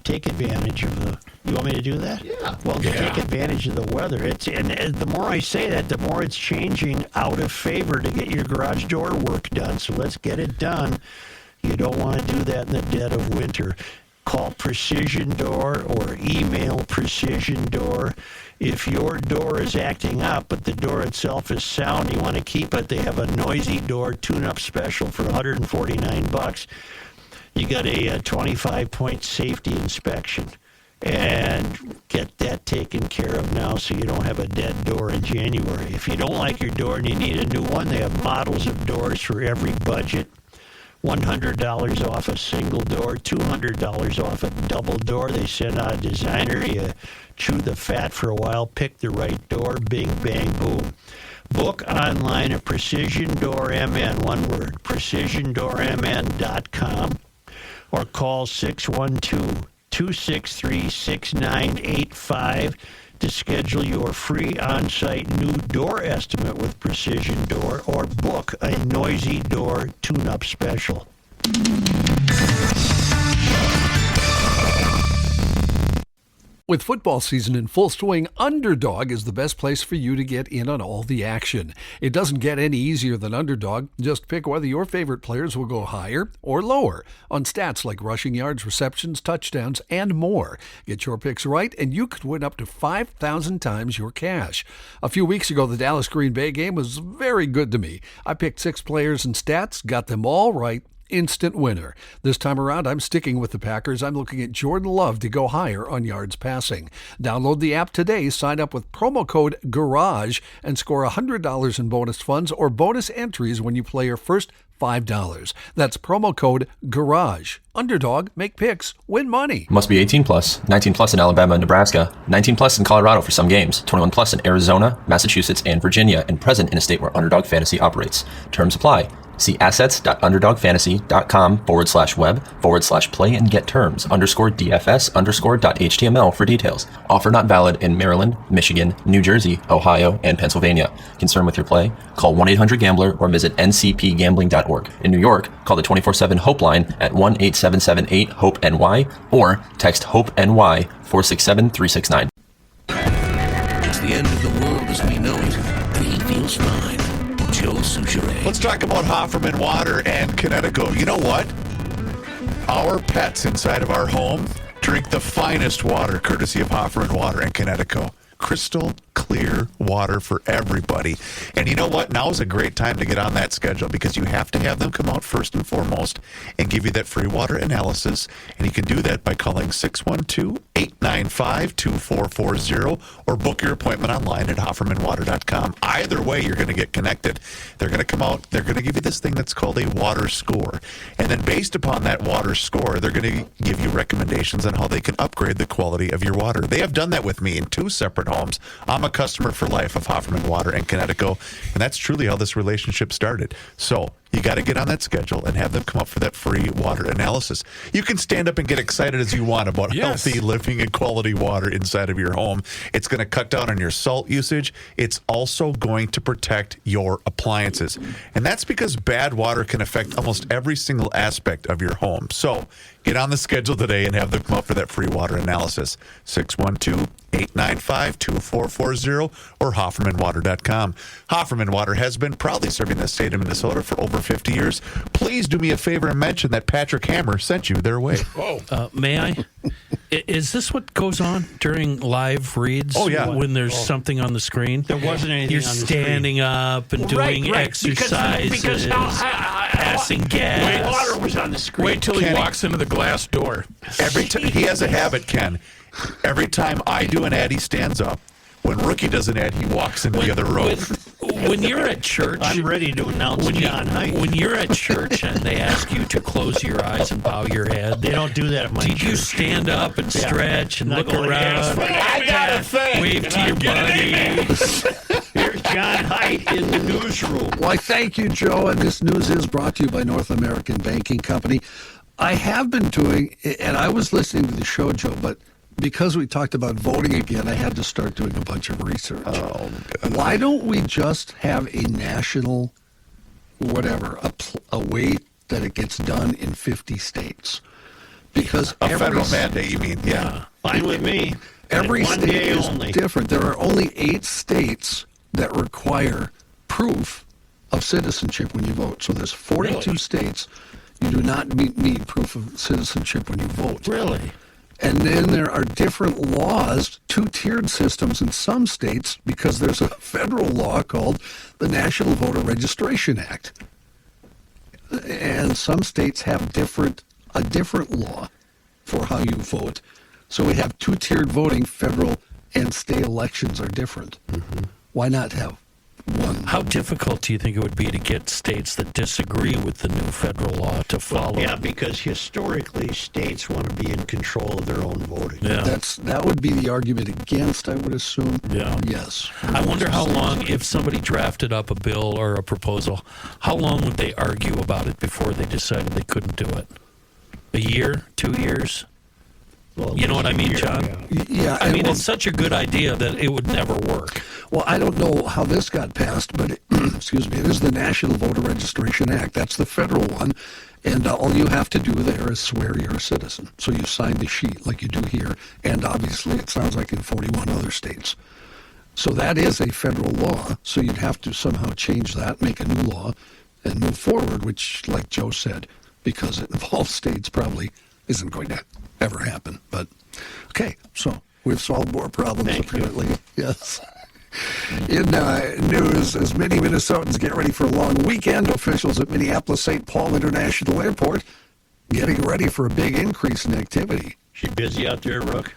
Take advantage of the. You want me to do that? Yeah. Well, take advantage of the weather. And the more I say that, the more it's changing out of favor to get your garage door work done. So let's get it done. You don't want to do that in the dead of winter. Call Precision Door or email Precision Door. If your door is acting up, but the door itself is sound, you want to keep it, they have a noisy door tune-up special for $149. You got a 25-point safety inspection. And get that taken care of now so you don't have a dead door in January. If you don't like your door and you need a new one, they have models of doors for every budget. $100 off a single door, $200 off a double door. They send out a designer. You chew the fat for a while, pick the right door, bing, bang, boom. Book online at Precision Door MN, one word, precisiondoormn.com, or call 612-263-6985 to schedule your free on-site new door estimate with Precision Door, or book a noisy door tune-up special. With football season in full swing, Underdog is the best place for you to get in on all the action. It doesn't get any easier than Underdog. Just pick whether your favorite players will go higher or lower on stats like rushing yards, receptions, touchdowns, and more. Get your picks right, and you could win up to 5,000 times your cash. A few weeks ago, the Dallas Green Bay game was very good to me. I picked 6 players and stats, got them all right. Instant winner. This time around, I'm sticking with the Packers. I'm looking at Jordan Love to go higher on yards passing. Download the app today, sign up with promo code GARAGE, and score $100 in bonus funds or bonus entries when you play your first $5. That's promo code GARAGE. Underdog, make picks, win money. Must be 18 plus, 19 plus in Alabama and Nebraska, 19 plus in Colorado for some games, 21 plus in Arizona, Massachusetts, and Virginia, and present in a state where Underdog Fantasy operates. Terms apply. See assets.underdogfantasy.com/web/play and get terms _DFS_.html for details. Offer not valid in Maryland, Michigan, New Jersey, Ohio, and Pennsylvania. Concerned with your play? Call 1-800-GAMBLER or visit ncpgambling.org. In New York, call the 24/7 Hope line at 1-8778-HOPE-NY or text HOPE-NY 467-369. It's the end of the world as we know it, but he feels fine. Joe Soucheray. Let's talk about Hofferman Water and Connecticut. You know what? Our pets inside of our home drink the finest water, courtesy of Hofferman Water and Connecticut. Crystal clear water for everybody. And you know what? Now is a great time to get on that schedule because you have to have them come out first and foremost and give you that free water analysis. And you can do that by calling 612-895-2440 or book your appointment online at HoffermanWater.com. Either way, you're going to get connected. They're going to come out. They're going to give you this thing that's called a water score. And then based upon that water score, they're going to give you recommendations on how they can upgrade the quality of your water. They have done that with me in 2 separate homes. I'm a customer for life of Hofferman Water and Connecticut, and that's truly how this relationship started. So you got to get on that schedule and have them come up for that free water analysis. You can stand up and get excited as you want about healthy living and quality water inside of your home. It's going to cut down on your salt usage. It's also going to protect your appliances. And that's because bad water can affect almost every single aspect of your home. So Get on the schedule today and have them come up for that free water analysis. 612-895-2440 or HoffermanWater.com. Hofferman Water has been proudly serving the state of Minnesota for over 50 years. Please do me a favor and mention that Patrick Hammer sent you their way. May I? Is this what goes on during live reads? Oh, yeah. When there's something on the screen? There wasn't anything You're on the standing up and doing exercises, because passing gas. Water was on the screen. Wait till he walks into the glass door. Every time he has a habit, Ken. Every time I do an ad, he stands up. When Rookie does an ad, he walks into the other row. When you're at church, I'm ready to announce John Height. When you're at church and they ask you to close your eyes and bow your head, They don't do that at my did you church. stand up and stretch and Not look going, around? I got a thing. Wave to your buddy. Here's John Height in the newsroom. Why, thank you, Joe. And this news is brought to you by North American Banking Company. I have been doing, and I was listening to the show, Joe, but because we talked about voting again, I had to start doing a bunch of research. Why don't we just have a national, whatever, a way that it gets done in 50 states? Because A federal mandate, you mean? Yeah. Fine with me. Every One state day is only. different. There are only 8 states that require proof of citizenship when you vote. So there's 42 states. You do not need proof of citizenship when you vote. Really? And then there are different laws, 2-tiered systems in some states, because there's a federal law called the National Voter Registration Act. And some states have a different law for how you vote. So we have 2-tiered voting. Federal and state elections are different. Why not have one? How difficult do you think it would be to get states that disagree with the new federal law to follow? Yeah, because historically states want to be in control of their own voting. Yeah. That would be the argument against, I would assume. Yeah. Yes. I wonder how long, if somebody drafted up a bill or a proposal, how long would they argue about it before they decided they couldn't do it? A year? 2 years? Well, You know what I mean, John? Yeah. I mean, well, it's such a good idea that it would never work. Well, I don't know how this got passed, but excuse me, it is the National Voter Registration Act. That's the federal one. And all you have to do there is swear you're a citizen. So you sign the sheet like you do here. And obviously, it sounds like in 41 other states. So that is a federal law. So you'd have to somehow change that, make a new law, and move forward, which, like Joe said, because it involves states, probably isn't going to ever happen. But, okay, so we've solved more problems, apparently. Yes. In news, as many Minnesotans get ready for a long weekend, officials at Minneapolis-St. Paul International Airport getting ready for a big increase in activity. She busy out there, Rook?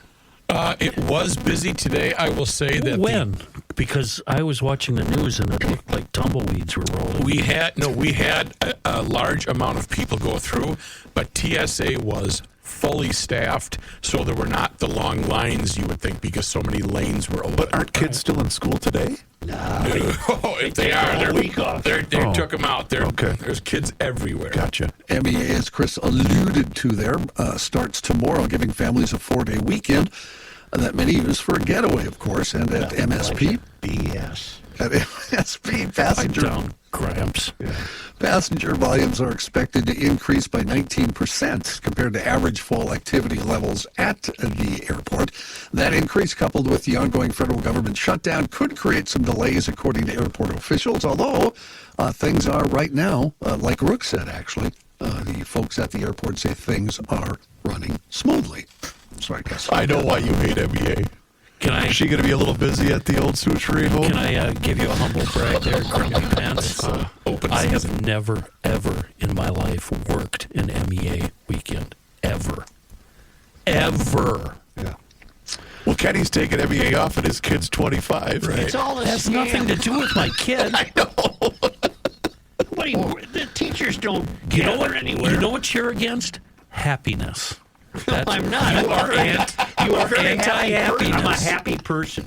It was busy today. I will say that When? Because I was watching the news and it looked like tumbleweeds were rolling. we had a large amount of people go through, but TSA was fully staffed, so there were not the long lines you would think because so many lanes were open. But aren't kids still in school today? No, if they are, they took them out. There's kids everywhere. Gotcha. MEA, as Chris alluded to there, starts tomorrow, giving families a 4-day weekend that many use for a getaway, of course, and at MSP. BS. At MSP, passenger volumes are expected to increase by 19% compared to average fall activity levels at the airport. That increase, coupled with the ongoing federal government shutdown, could create some delays, according to airport officials, although things are right now, like Rook said, actually, the folks at the airport say things are running smoothly. So I guess I know why you hate MEA. Is she going to be a little busy at the old suturing home? Can I give you a humble brag there, Grumpy Pants? I have never, ever in my life worked an MEA weekend. Ever. Ever. Yeah. Well, Kenny's taking MEA off and his kid's 25. Right? It's all a Has scam. nothing to do with my kid. I know. The teachers don't gather anywhere. You know what you're against? Happiness. I'm not. You are anti-happiness. I'm a happy person.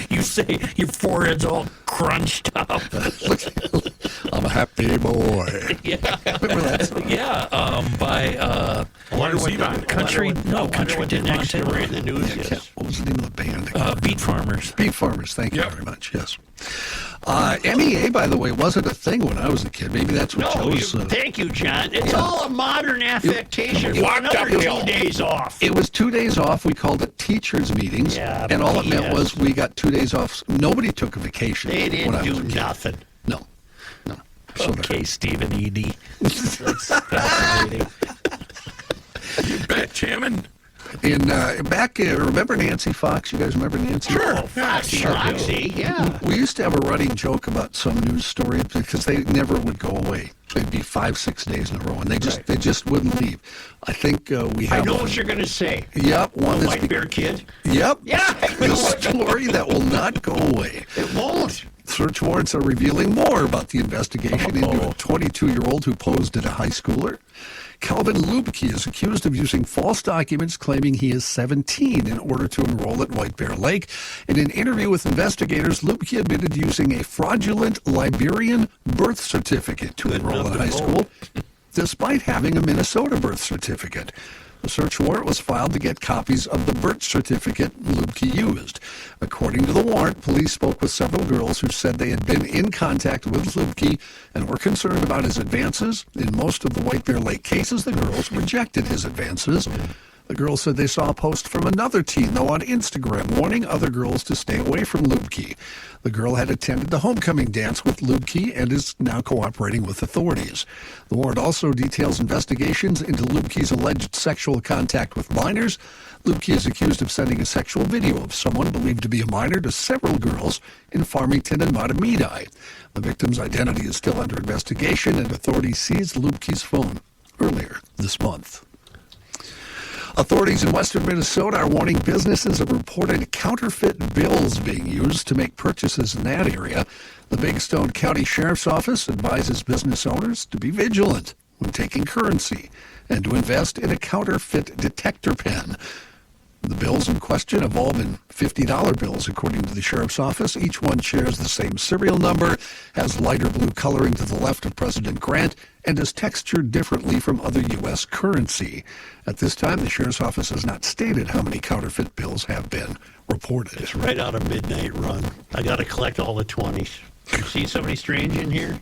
You say your forehead's all crunched up. a I'm a happy boy. Yeah. Remember that? Yeah, by Country did not story in the news. Yes. What was the name of the band? Beat Farmers. Beat Farmers. Thank you very much. Yes. MEA, by the way, wasn't a thing when I was a kid. Maybe that's what Joe's... Thank you, John. It's all a modern affectation. Another 2 days off. It was 2 days off. We called it teachers' meetings. Yeah, and all it meant was we got 2 days off. Nobody took a vacation. They didn't do nothing. No. Okay, Stephen Edie. You bet, Chairman. Remember Nancy Fox? You guys remember Nancy? Sure, Foxy, yeah. We used to have a running joke about some news story because they never would go away. They'd be 5-6 days in a row, and they just wouldn't leave. I think we have. I know what you're going to say. Yep, one the White Bear Kid. Yep. Yeah. The story that will not go away. It won't. Search warrants are revealing more about the investigation into a 22-year-old who posed as a high schooler. Calvin Lubke is accused of using false documents claiming he is 17 in order to enroll at White Bear Lake. In an interview with investigators, Lubke admitted using a fraudulent Liberian birth certificate to enroll in high school, despite having a Minnesota birth certificate. The search warrant was filed to get copies of the birth certificate Lubke used. According to the warrant, police spoke with several girls who said they had been in contact with Lubke and were concerned about his advances. In most of the White Bear Lake cases, the girls rejected his advances. The girls said they saw a post from another teen, though, on Instagram, warning other girls to stay away from Lubke. The girl had attended the homecoming dance with Lubke and is now cooperating with authorities. The warrant also details investigations into Lubke's alleged sexual contact with minors. Lubke is accused of sending a sexual video of someone believed to be a minor to several girls in Farmington and Matamidi. The victim's identity is still under investigation, and authorities seized Lubke's phone earlier this month. Authorities in western Minnesota are warning businesses of reported counterfeit bills being used to make purchases in that area. The Big Stone County Sheriff's Office advises business owners to be vigilant when taking currency and to invest in a counterfeit detector pen. The bills in question have all been $50 bills, according to the Sheriff's Office. Each one shares the same serial number, has lighter blue coloring to the left of President Grant, and is textured differently from other U.S. currency. At this time, the Sheriff's Office has not stated how many counterfeit bills have been reported. It's right out of Midnight Run. I got to collect all the 20s. You see somebody strange in here?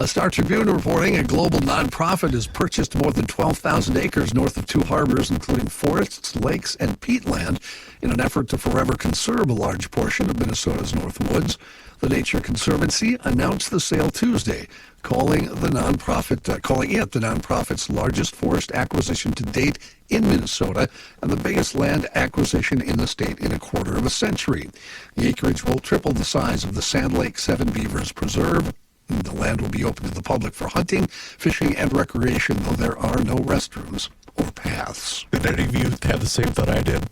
A Star Tribune reporting a global nonprofit has purchased more than 12,000 acres north of two harbors, including forests, lakes, and peatland, in an effort to forever conserve a large portion of Minnesota's North Woods. The Nature Conservancy announced the sale Tuesday, calling it the nonprofit's largest forest acquisition to date in Minnesota and the biggest land acquisition in the state in a quarter of a century. The acreage will triple the size of the Sand Lake Seven Beavers Preserve. The land will be open to the public for hunting, fishing, and recreation, though there are no restrooms or paths. Did any of you have the same thought I did?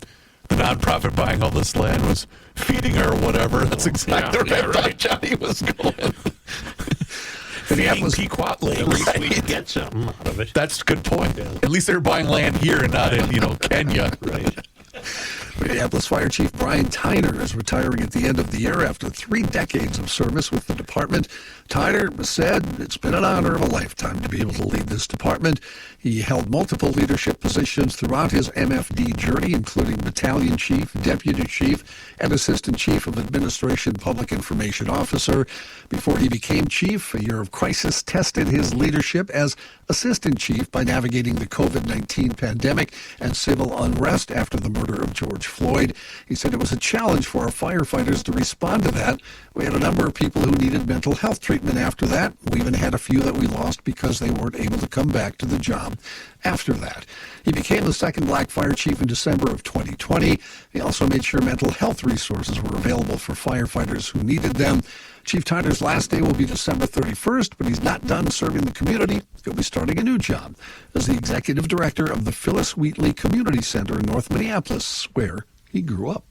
The nonprofit buying all this land was feeding her or whatever. That's exactly where I thought Johnny was going. Feeding Pequot Lake. At least we get something out of it. That's a good point. Yeah. At least they're buying land here and not in, Kenya. Right. Minneapolis Fire Chief Brian Tyner is retiring at the end of the year after 3 decades of service with the department. Tyner said it's been an honor of a lifetime to be able to lead this department. He held multiple leadership positions throughout his MFD journey, including battalion chief, deputy chief, and assistant chief of administration public information officer. Before he became chief, a year of crisis tested his leadership as assistant chief by navigating the COVID-19 pandemic and civil unrest after the murder of George Floyd. He said it was a challenge for our firefighters to respond to that. We had a number of people who needed mental health treatment after that. We even had a few that we lost because they weren't able to come back to the job after that. He became the second black fire chief in December of 2020. He also made sure mental health resources were available for firefighters who needed them. Chief Tyner's last day will be December 31st, but he's not done serving the community. He'll be starting a new job as the executive director of the Phyllis Wheatley Community Center in North Minneapolis, where he grew up.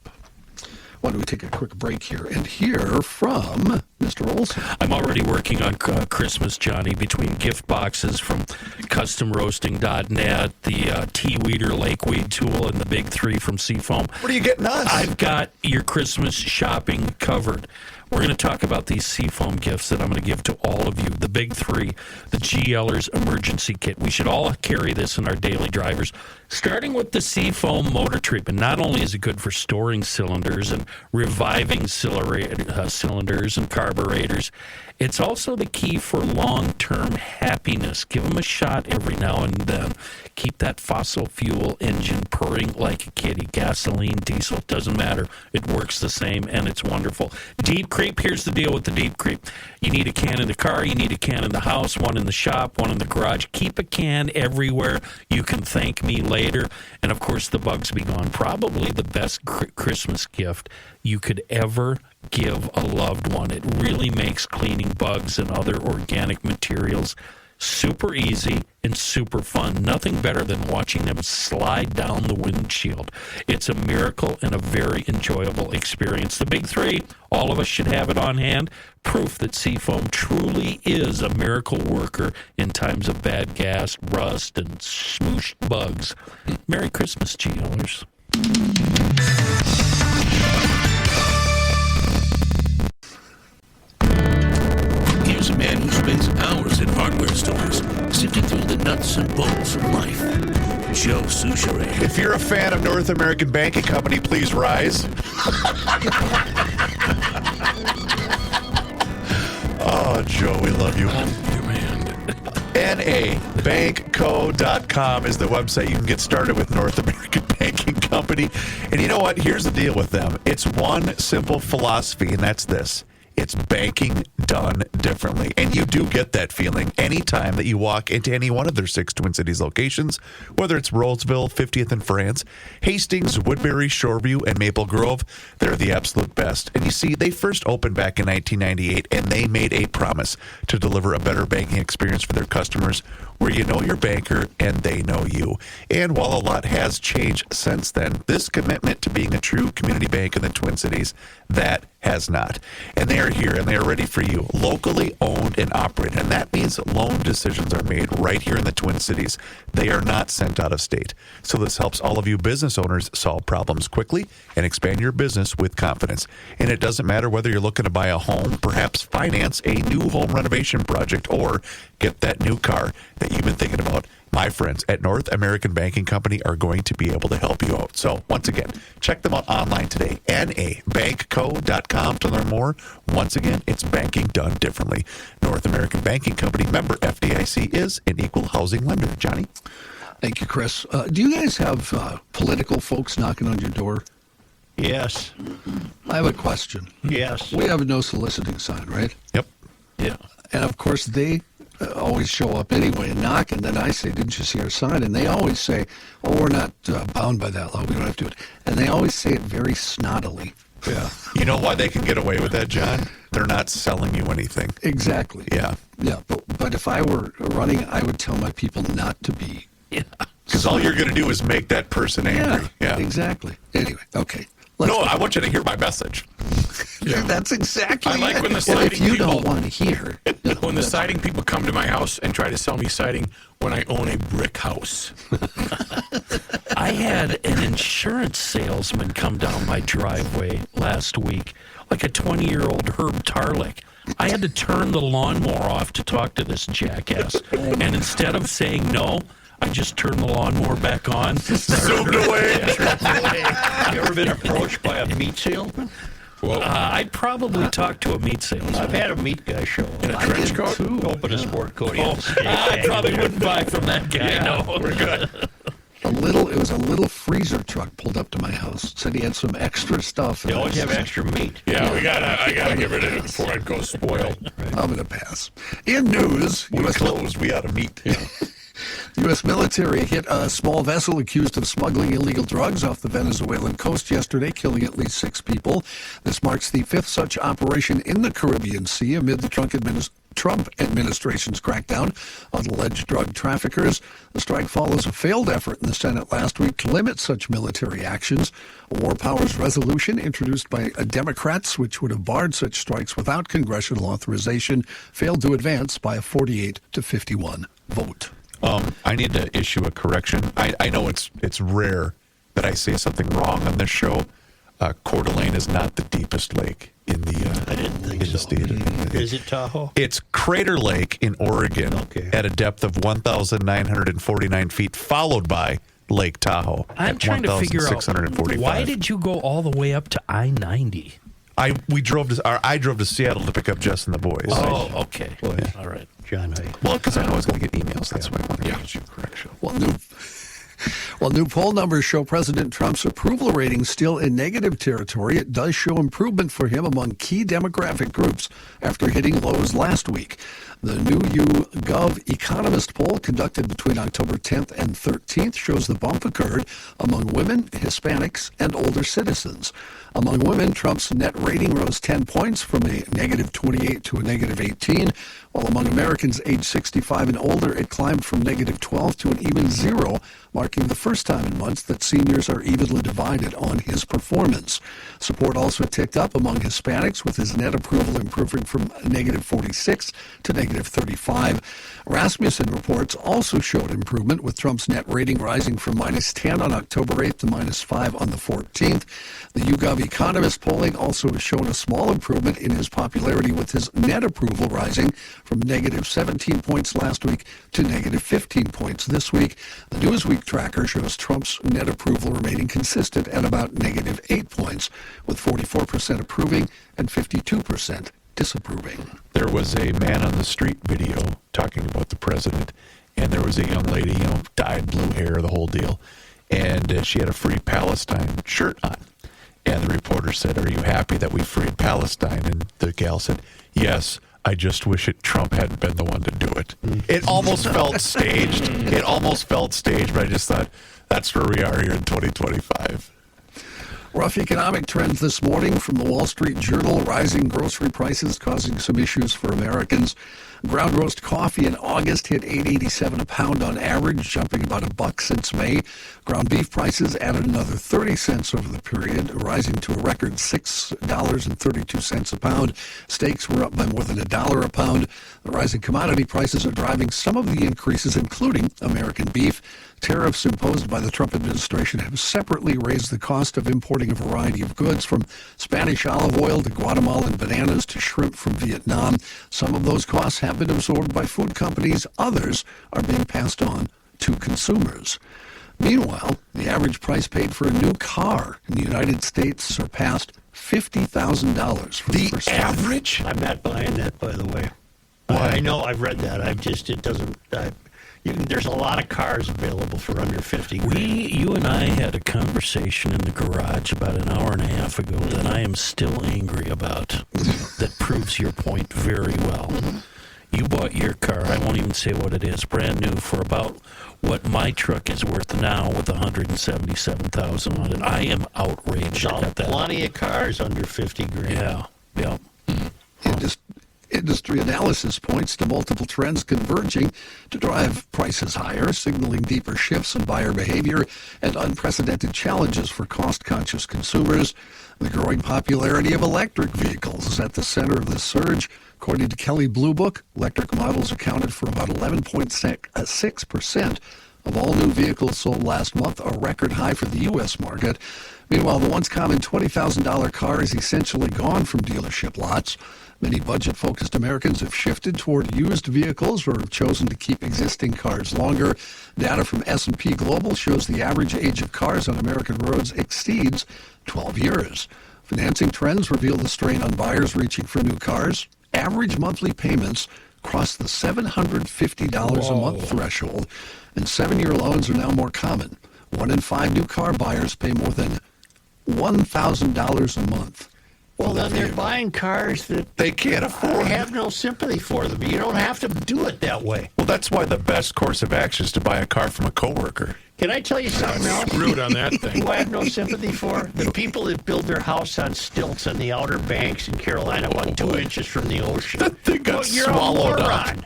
Why don't we take a quick break here and hear from Mr. Olson? I'm already working on Christmas, Johnny, between gift boxes from CustomRoasting.net, the Tea Weeder Lakeweed Tool, and the Big 3 from Seafoam. What are you getting us? I've got your Christmas shopping covered. We're going to talk about these Seafoam gifts that I'm going to give to all of you. The big three, the GLers Emergency Kit. We should all carry this in our daily drivers, starting with the Seafoam motor treatment. Not only is it good for storing cylinders and reviving cylinders and carburetors, it's also the key for long-term happiness. Give them a shot every now and then. Keep that fossil fuel engine purring like a kitty. Gasoline, diesel, doesn't matter. It works the same, and it's wonderful. Deep creep, here's the deal with the deep creep. You need a can in the car, you need a can in the house, one in the shop, one in the garage. Keep a can everywhere. You can thank me later. And, of course, the bugs be gone. Probably the best Christmas gift you could ever give a loved one. It really makes cleaning bugs and other organic materials super easy and super fun. Nothing better than watching them slide down the windshield. It's a miracle and a very enjoyable experience. The big three, all of us should have it on hand. Proof that Seafoam truly is a miracle worker in times of bad gas, rust, and smooshed bugs. Merry Christmas, GLers. Here's a man who spends hours in hardware stores sifting through the nuts and bolts of life. Joe Souchere. If you're a fan of North American Banking Company, please rise. Oh, Joe, we love you. NABankco.com is the website you can get started with North American Banking Company. And you know what? Here's the deal with them. It's one simple philosophy, and that's this. It's banking done differently. And you do get that feeling anytime that you walk into any one of their 6 Twin Cities locations, whether it's Rollsville, 50th in France, Hastings, Woodbury, Shoreview, and Maple Grove. They're the absolute best. And you see, they first opened back in 1998, and they made a promise to deliver a better banking experience for their customers where you know your banker and they know you. And while a lot has changed since then, this commitment to being a true community bank in the Twin Cities, that has not. And they are here and they are ready for you. Locally owned and operated. And that means loan decisions are made right here in the Twin Cities. They are not sent out of state. So this helps all of you business owners solve problems quickly and expand your business with confidence. And it doesn't matter whether you're looking to buy a home, perhaps finance a new home renovation project, or get that new car that you've been thinking about. My friends at North American Banking Company are going to be able to help you out. So, once again, check them out online today, nabankco.com, to learn more. Once again, it's banking done differently. North American Banking Company, member FDIC, is an equal housing lender. Johnny? Thank you, Chris. Do you guys have political folks knocking on your door? Yes. I have a question. Yes. We have a no soliciting sign, right? Yep. Yeah. And, of course, they always show up anyway and knock, and then I say, didn't you see our sign? And they always say, oh, we're not bound by that law. We don't have to do it. And they always say it very snottily. Yeah. You know why they can get away with that, John? They're not selling you anything. Exactly. Yeah. Yeah, but if I were running, I would tell my people not to be. Yeah. Because all you're going to do is make that person angry. Yeah, exactly. Anyway, okay. I want you to hear my message. Yeah. That's exactly I like it. when the Well, siding if you people, don't want to hear. when the siding people come to my house and try to sell me siding when I own a brick house. I had an insurance salesman come down my driveway last week, like a 20-year-old Herb Tarlick. I had to turn the lawnmower off to talk to this jackass. And instead of saying no, I just turned the lawnmower back on. Zoomed away. You ever been approached by a meat salesman? I'd probably talk to a meat salesman. I've had a meat guy show up. In a trench coat? Too. Open a sport coat. I probably wouldn't buy from that guy. Yeah, No, we're good. It was a little freezer truck pulled up to my house. Said he had some extra stuff. They always have extra meat. Yeah, I gotta get rid of it before it goes spoiled. I'm going to pass. In news, When we close, we ought to meet. the U.S. military hit a small vessel accused of smuggling illegal drugs off the Venezuelan coast yesterday, killing at least 6 people. This marks the 5th such operation in the Caribbean Sea amid the Trump administration's crackdown on alleged drug traffickers. The strike follows a failed effort in the Senate last week to limit such military actions. A war powers resolution introduced by Democrats, which would have barred such strikes without congressional authorization, failed to advance by a 48-51 vote. I need to issue a correction. I know it's rare that I say something wrong on this show. Coeur d'Alene is not the deepest lake in the I didn't think in the state. Is it Tahoe? It's Crater Lake in Oregon at a depth of 1,949 feet, followed by Lake Tahoe. I'm at trying to figure out 1,645. why did you go all the way up to I-90? I drove to Seattle to pick up Jess and the boys. Oh, okay. Boy. All right. John, Well, because I know I was going to get emails. That's why I wanted to get you correction. Well, new poll numbers show President Trump's approval rating still in negative territory. It does show improvement for him among key demographic groups after hitting lows last week. The new YouGov Economist poll conducted between October 10th and 13th shows the bump occurred among women, Hispanics, and older citizens. Among women, Trump's net rating rose 10 points from a negative 28 to a negative 18, while among Americans age 65 and older, it climbed from negative 12 to an even 0, marking the first time in months that seniors are evenly divided on his performance. Support also ticked up among Hispanics, with his net approval improving from negative 46 to negative 35. Rasmussen reports also showed improvement, with Trump's net rating rising from minus 10 on October 8th to minus 5 on the 14th. The YouGov Economist polling also has shown a small improvement in his popularity, with his net approval rising from negative 17 points last week to negative 15 points this week. The Newsweek tracker shows Trump's net approval remaining consistent at about negative 8 points, with 44% approving and 52% disapproving. There was a man on the street video talking about the president, and there was a young lady, dyed blue hair, the whole deal, and she had a Free Palestine shirt on. And the reporter said, "Are you happy that we freed Palestine?" And the gal said, "Yes, I just wish Trump hadn't been the one to do it." It almost felt staged. But I just thought, that's where we are here in 2025. Rough economic trends this morning from the Wall Street Journal. Rising grocery prices causing some issues for Americans. Ground roast coffee in August hit $8.87 a pound on average, jumping about $1 since May. Ground beef prices added another 30 cents over the period, rising to a record $6.32 a pound. Steaks were up by more than $1 a pound. The rising commodity prices are driving some of the increases, including American beef. Tariffs imposed by the Trump administration have separately raised the cost of importing a variety of goods, from Spanish olive oil to Guatemalan bananas to shrimp from Vietnam. Some of those costs have been absorbed by food companies. Others are being passed on to consumers. Meanwhile, the average price paid for a new car in the United States surpassed $50,000 for the first time. Average? I'm not buying that, by the way. Why? I know, I've read that. It doesn't. There's a lot of cars available for under 50 grand. You and I had a conversation in the garage about an hour and a half ago that I am still angry about. That proves your point very well. You bought your car, I won't even say what it is, brand new, for about what my truck is worth now, with $177,000 on it. I am outraged at that. Plenty of cars under 50 grand. Yeah. Industry analysis points to multiple trends converging to drive prices higher, signaling deeper shifts in buyer behavior and unprecedented challenges for cost-conscious consumers. The growing popularity of electric vehicles is at the center of this surge. According to Kelley Blue Book, electric models accounted for about 11.6% of all new vehicles sold last month, a record high for the U.S. market. Meanwhile, the once common $20,000 car is essentially gone from dealership lots. Many budget-focused Americans have shifted toward used vehicles or have chosen to keep existing cars longer. Data from S&P Global shows the average age of cars on American roads exceeds 12 years. Financing trends reveal the strain on buyers reaching for new cars. Average monthly payments crossed the $750 a month threshold, and 7-year loans are now more common. 1 in 5 new car buyers pay more than $1,000 a month. Well, then they're buying cars that they can't afford. I have no sympathy for them. You don't have to do it that way. Well, that's why the best course of action is to buy a car from a coworker. Can I tell you something else? Screwed on that thing. Who I have no sympathy for? The people that build their house on stilts on the Outer Banks in Carolina, 2 inches from the ocean. That thing got swallowed up.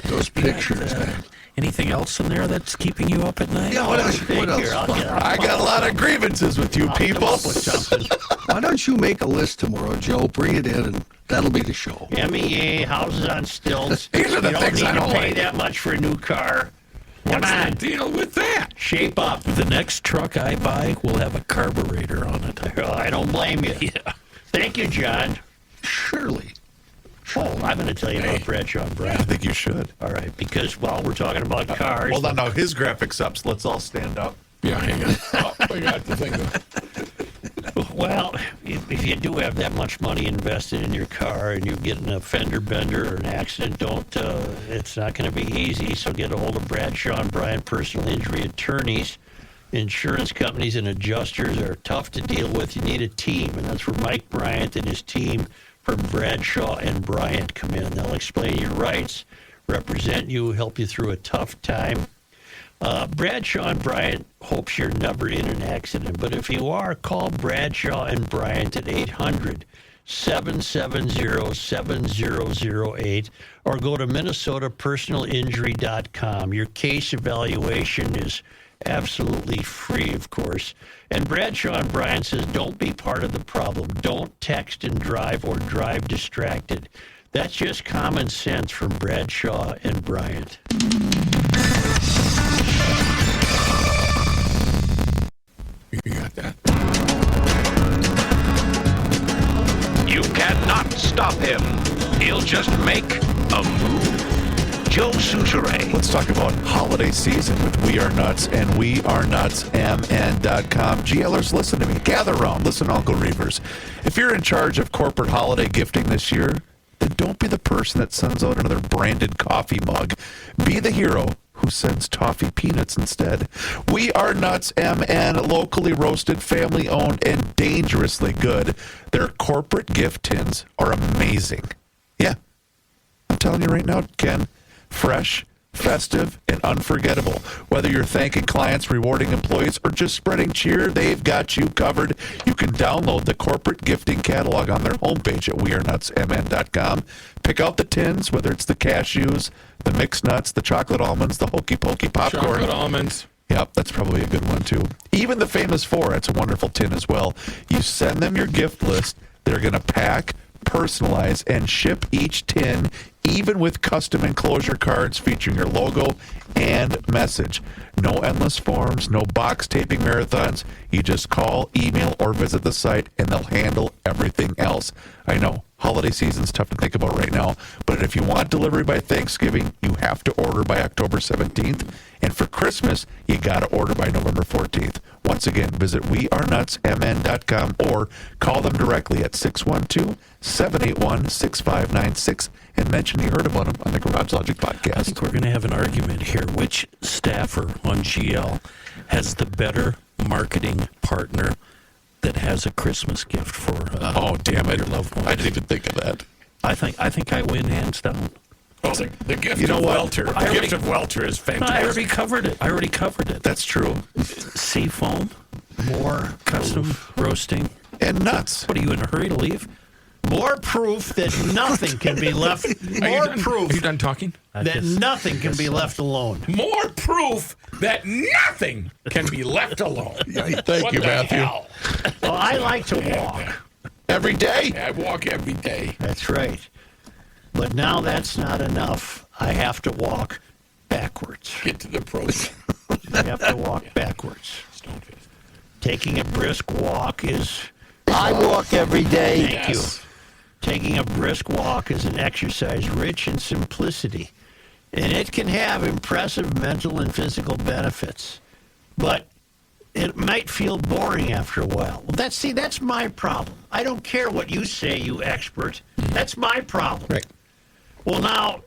Those pictures, man. Anything else in there that's keeping you up at night? Yeah, what else? I got a lot of grievances with you people. Why don't you make a list tomorrow, Joe? Bring it in, and that'll be the show. MEA, houses on stilts. These are the you things don't I need don't to pay like. that much for a new car. Come What's on. the deal with that? Shape up. The next truck I buy will have a carburetor on it. I don't blame you. Yeah. Thank you, John. Surely. Oh, I'm going to tell you about Bradshaw and I Bryant. think you should. All right, because, well, we're talking about cars. Hold on, now his graphics up, so let's all stand up. Yeah, hang on. Oh, I got the thing. Well, if you do have that much money invested in your car and you get in a fender bender or an accident, it's not going to be easy. So get a hold of Bradshaw and Bryant personal injury attorneys. Insurance companies and adjusters are tough to deal with. You need a team, and that's where Mike Bryant and his team from Bradshaw and Bryant come in. They'll explain your rights, represent you, help you through a tough time. Bradshaw and Bryant hopes you're never in an accident, but if you are, call Bradshaw and Bryant at 800-770-7008 or go to minnesotapersonalinjury.com. Your case evaluation is absolutely free, of course. And Bradshaw and Bryant says, don't be part of the problem. Don't text and drive or drive distracted. That's just common sense from Bradshaw and Bryant. You got that? You cannot stop him. He'll just make a move. Joe Souchere. Let's talk about holiday season with We Are Nuts and WeAreNutsMN.com. GLers, listen to me. Gather around. Listen to Uncle Reavers. If you're in charge of corporate holiday gifting this year, then don't be the person that sends out another branded coffee mug. Be the hero who sends toffee peanuts instead. We Are Nuts MN, locally roasted, family owned, and dangerously good. Their corporate gift tins are amazing. Yeah, I'm telling you right now, Ken. Fresh, festive, and unforgettable. Whether you're thanking clients, rewarding employees, or just spreading cheer, they've got you covered. You can download the corporate gifting catalog on their homepage at WeAreNutsMN.com. Pick out the tins, whether it's the cashews, the mixed nuts, the chocolate almonds, the hokey pokey popcorn. Chocolate almonds. Yep, that's probably a good one too. Even the famous four, it's a wonderful tin as well. You send them your gift list, they're going to pack, personalize, and ship each tin, even with custom enclosure cards featuring your logo and message. No endless forms, no box taping marathons. You just call, email, or visit the site, and they'll handle everything else. I know, holiday season's tough to think about right now, but if you want delivery by Thanksgiving, you have to order by October 17th. And for Christmas, you got to order by November 14th. Once again, visit WeAreNutsMN.com or call them directly at 612-781-6596 and mention you heard about them on the Garage Logic podcast. I think we're going to have an argument here. Which staffer on GL has the better marketing partner that has a Christmas gift for oh, damn it. your loved one? I didn't even think of that. I think I win hands down. Oh, the gift You know of what? Welter. The I gift of Welter is I already fantastic. covered it. That's true. Seafoam, more custom roasting. And nuts. What, are you in a hurry to leave? More proof that nothing can be left. Are you More done- proof Are you done talking? that nothing can be left alone. More proof that nothing can be left alone. Thank What you, the Matthew. hell? Well, I like to walk. Every day. I walk every day. That's right. But now that's not enough. I have to walk backwards. Get to the program. I have to walk backwards. Taking a brisk walk is... I walk every day. Thank you. Taking a brisk walk is an exercise rich in simplicity, and it can have impressive mental and physical benefits. But it might feel boring after a while. Well, that's my problem. I don't care what you say, you expert. That's my problem. Right. Well, now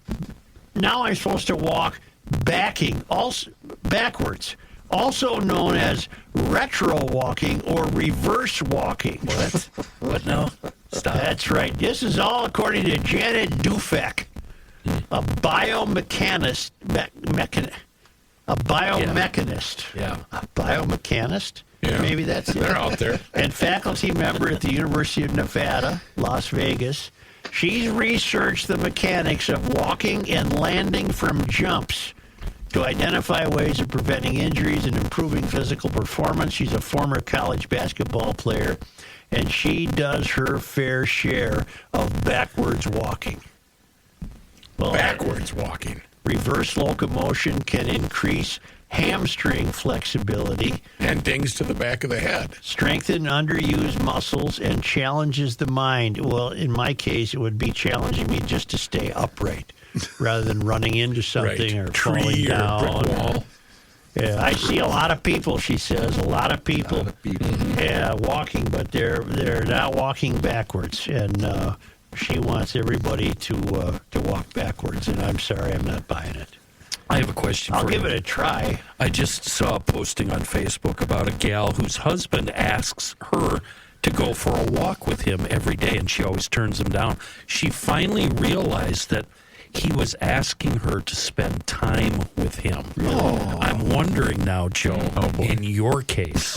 I'm supposed to walk backwards, also known as retro walking or reverse walking. What now? Stop. That's right. This is all according to Janet Dufek, a biomechanist. A biomechanist. Yeah. A biomechanist? Yeah. Maybe that's it. They're out there. And faculty member at the University of Nevada, Las Vegas. She's researched the mechanics of walking and landing from jumps to identify ways of preventing injuries and improving physical performance. She's a former college basketball player, and she does her fair share of backwards walking. Well, Backwards walking. Reverse locomotion can increase hamstring flexibility and dings to the back of the head. Strengthen underused muscles and challenges the mind. Well, in my case, it would be challenging me just to stay upright rather than running into something or falling down. Or brick wall. Yeah, I see a lot of people, she says, a lot of people. Yeah, walking, but they're not walking backwards. And she wants everybody to walk backwards, and I'm sorry, I'm not buying it. I have a question for you. I'll give it a try. I just saw a posting on Facebook about a gal whose husband asks her to go for a walk with him every day, and she always turns him down. She finally realized that he was asking her to spend time with him. Oh. I'm wondering now, Joe, in your case,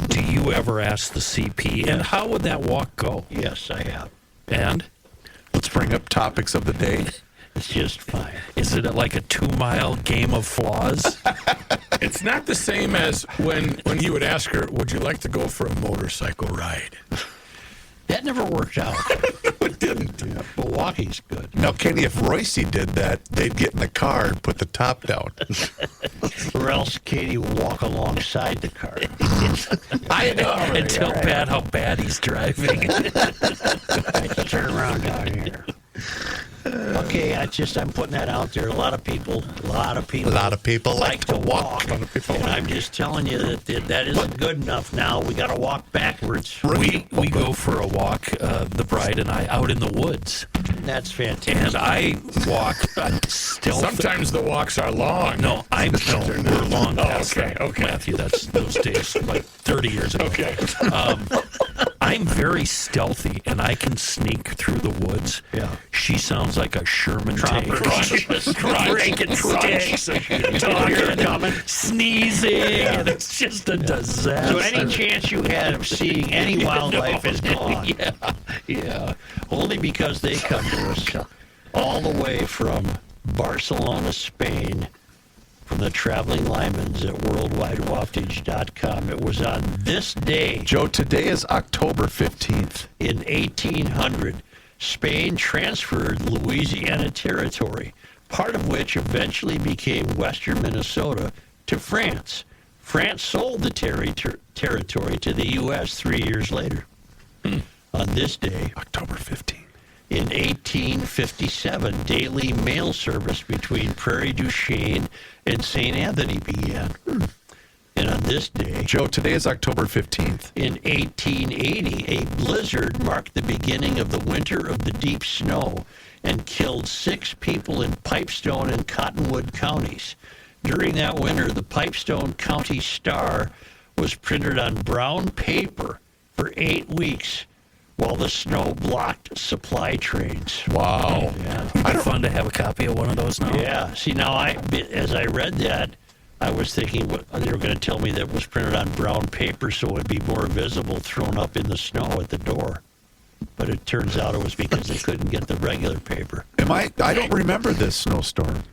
do you ever ask the CP, and how would that walk go? Yes, I have. And? Let's bring up topics of the day. It's just fine. Is it like a 2-mile game of flaws? It's not the same as when you would ask her, would you like to go for a motorcycle ride? That never worked out. It didn't. Yeah, but walking's good. Now, Kenny, if Royce did that, they'd get in the car and put the top down. Or else Katie would walk alongside the car. I know. And tell Pat how bad he's driving. Turn around down here. Okay, I'm putting that out there. A lot of people like to walk. And I'm just telling you that isn't good enough now. We got to walk backwards. We go for a walk, the bride and I, out in the woods. That's fantastic. And I walk stealth. Sometimes the walks are long. No, we're long past okay, that, okay. Matthew. That's those days, like 30 years ago. Okay. I'm very stealthy, and I can sneak through the woods. Yeah. She sounds like a Sherman tank. Breaking sticks, talking, sneezing, and it's just a disaster. So any chance you had of seeing any wildlife is gone. Yeah. Only because they come to us all the way from Barcelona, Spain, from the traveling Lymans at worldwidewaftage.com. It was on this day. Joe, today is October 15th. In 1800, Spain transferred Louisiana territory, part of which eventually became western Minnesota, to France. France sold the territory to the U.S. 3 years later. On this day, October 15th. In 1857, daily mail service between Prairie du Chien and St. Anthony began. And on this day, Joe, today is October 15th. In 1880, a blizzard marked the beginning of the winter of the deep snow and killed 6 people in Pipestone and Cottonwood counties. During that winter, the Pipestone County Star was printed on brown paper for 8 weeks while the snow blocked supply trains. Wow. Yeah. It'd be fun to have a copy of one of those now. Yeah. See, now, as I read that, I was thinking they were going to tell me that it was printed on brown paper so it would be more visible thrown up in the snow at the door. But it turns out it was because they couldn't get the regular paper. I don't remember this snowstorm.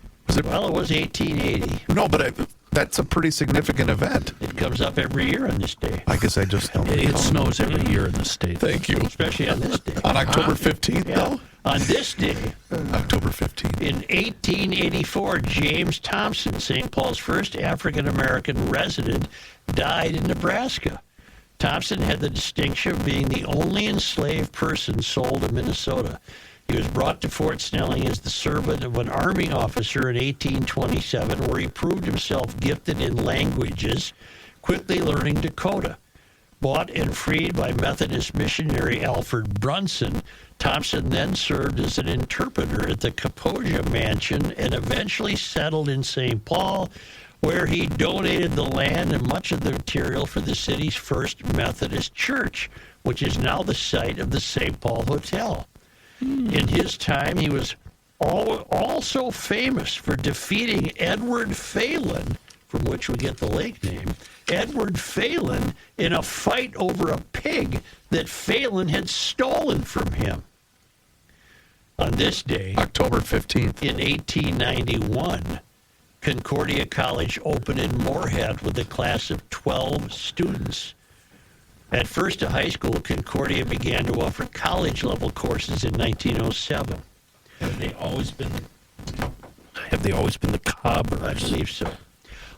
Well, it was 1880. No, but that's a pretty significant event. It comes up every year on this day. I guess I just don't know. It snows every year in the state. Thank you. Especially on this day. On October 15th, though? On this day, October 15th. In 1884, James Thompson, St. Paul's first African-American resident, died in Nebraska. Thompson had the distinction of being the only enslaved person sold in Minnesota. He was brought to Fort Snelling as the servant of an army officer in 1827, where he proved himself gifted in languages, quickly learning Dakota. Bought and freed by Methodist missionary Alfred Brunson, Thompson then served as an interpreter at the Kaposia Mansion and eventually settled in St. Paul, where he donated the land and much of the material for the city's first Methodist church, which is now the site of the St. Paul Hotel. In his time, he was also famous for defeating Edward Phelan, from which we get the lake name, Edward Phelan, in a fight over a pig that Phelan had stolen from him. On this day, October 15th, in 1891, Concordia College opened in Moorhead with a class of 12 students. At first a high school, Concordia began to offer college-level courses in 1907. Have they always been Have they always been the cobblers? I believe so.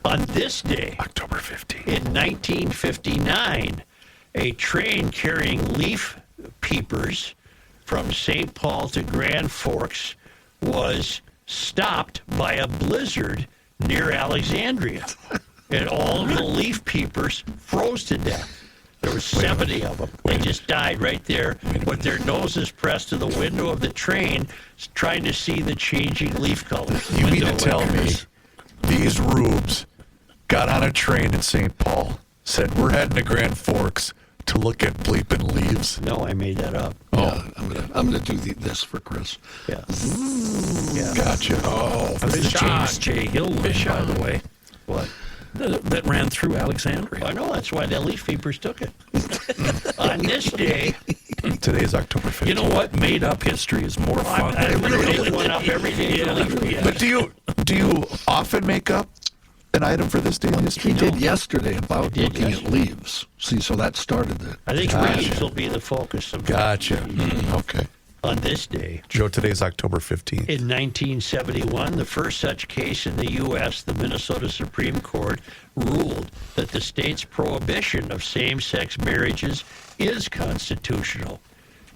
On this day, October 15th, in 1959, a train carrying leaf peepers from St. Paul to Grand Forks was stopped by a blizzard near Alexandria. And all of the leaf peepers froze to death. There were 70 of them. They just died right there with their noses pressed to the window of the train, trying to see the changing leaf colors. You mean to tell me these rubes got on a train in St. Paul, said, we're heading to Grand Forks to look at bleeping leaves? No, I made that up. Oh, yeah, I'm gonna do this for Chris. Yeah. Gotcha. Oh, That's the James J. Hill one, by the way. What? That ran through Alexandria. I know, that's why the leaf peepers took it. On this day, Today is October 15th. You know what? Made up history is more fun. I really make one up every day. Yeah. But do you often make up an item for this day in history? He did yesterday about looking at leaves. See, so that started it. I think leaves will be the focus of Gotcha. Okay. On this day, Joe, today's October 15th. In 1971, the first such case in the U.S., the Minnesota Supreme Court ruled that the state's prohibition of same-sex marriages is constitutional.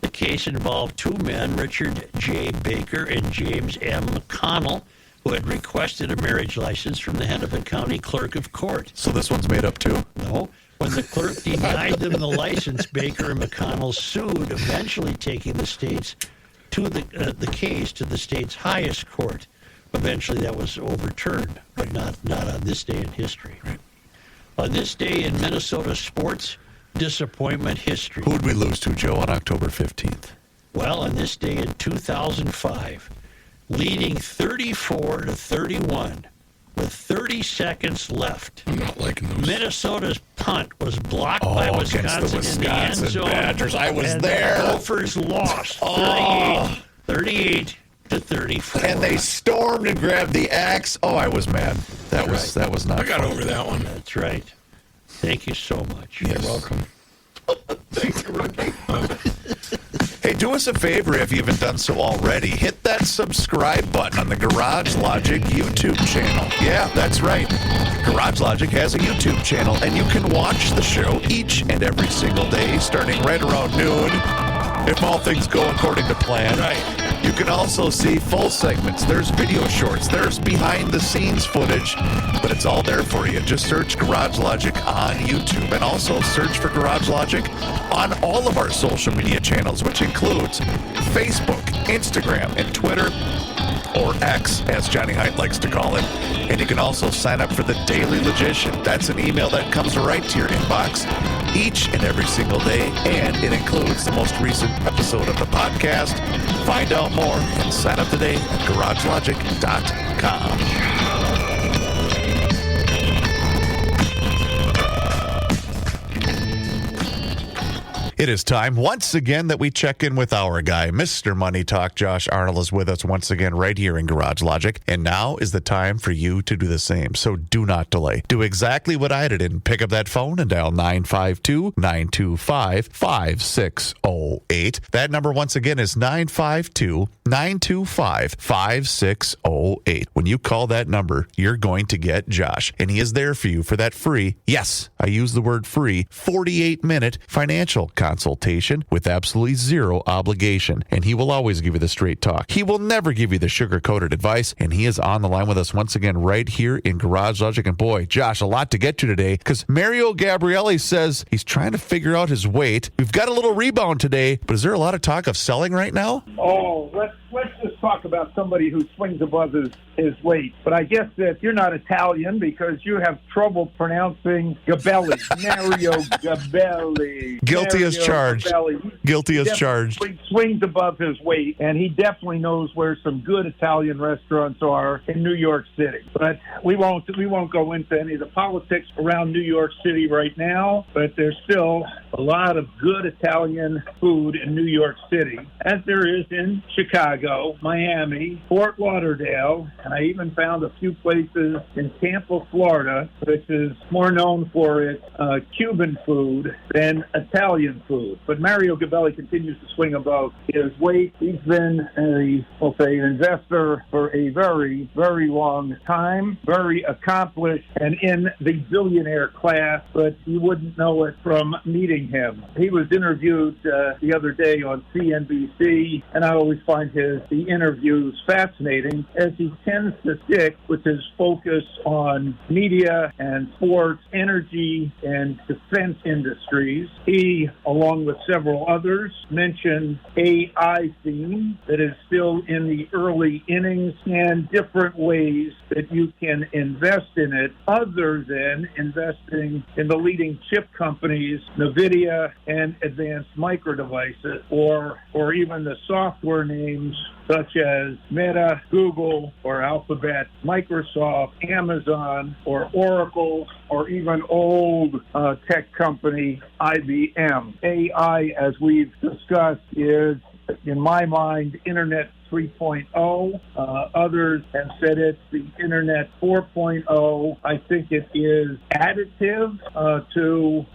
The case involved two men, Richard J. Baker and James M. McConnell, who had requested a marriage license from the Hennepin County Clerk of Court. So this one's made up too? No. When the clerk denied them the license, Baker and McConnell sued, eventually taking the state's the case to the state's highest court. Eventually, that was overturned, but not on this day in history. On this day in Minnesota sports disappointment history. Who would we lose to, Joe, on October 15th? Well, on this day in 2005, leading 34-31. With 30 seconds left, I'm not liking those. Minnesota's punt was blocked by Wisconsin in the end zone. Badgers. I was and there. The Gophers lost 38-34. And they stormed and grabbed the axe. Oh, I was mad. That was not. I got fun. over that one. That's right. Thank you so much. Yes. You're welcome. Thank you, Ricky. Hey, do us a favor if you haven't done so already. Hit that subscribe button on the Garage Logic YouTube channel. Yeah, that's right. Garage Logic has a YouTube channel, and you can watch the show each and every single day, starting right around noon, if all things go according to plan. Right. You can also see full segments. There's video shorts. There's behind-the-scenes footage, but it's all there for you. Just search Garage Logic on YouTube, and also search for Garage Logic on all of our social media channels, which includes Facebook, Instagram, and Twitter, or X, as Johnny Height likes to call it. And you can also sign up for the Daily Logician. That's an email that comes right to your inbox each and every single day, and it includes the most recent episode of the podcast. Find out more and sign up today at GarageLogic.com. It is time once again that we check in with our guy, Mr. Money Talk. Josh Arnold is with us once again right here in Garage Logic. And now is the time for you to do the same. So do not delay. Do exactly what I did and pick up that phone and dial 952-925-5608. That number once again is 952-925-5608. When you call that number, you're going to get Josh. And he is there for you for that free, yes, I use the word free, 48-minute financial consultation with absolutely zero obligation. And he will always give you the straight talk. He will never give you the sugar-coated advice. And he is on the line with us once again right here in Garage Logic. And boy, Josh, a lot to get to today because Mario Gabrielli says he's trying to figure out his weight. We've got a little rebound today, but is there a lot of talk of selling right now? Oh, let's just talk about somebody who swings above his weight. But I guess that you're not Italian because you have trouble pronouncing Gabelli. Mario Gabelli. Guilty as charged. Guilty as charged. He swings above his weight, and he definitely knows where some good Italian restaurants are in New York City. But we won't go into any of the politics around New York City right now. But there's still a lot of good Italian food in New York City, as there is in Chicago, Miami, Fort Lauderdale, and I even found a few places in Tampa, Florida, which is more known for its Cuban food than Italian food. But Mario Gabelli continues to swing above his weight. He's been an investor for a very, very long time, very accomplished, and in the billionaire class, but you wouldn't know it from meeting him. He was interviewed the other day on CNBC, and I always find the interviews fascinating, as he tends to stick with his focus on media and sports, energy, and defense industries. He, along with several others, mentioned AI theme that is still in the early innings and different ways that you can invest in it other than investing in the leading chip companies, NVIDIA and Advanced Micro Devices, or even the software names such as Meta, Google, or Alphabet, Microsoft, Amazon, or Oracle, or even old tech company IBM. AI, as we've discussed, is, in my mind, Internet 3.0. Others have said it's the Internet 4.0. I think it is additive to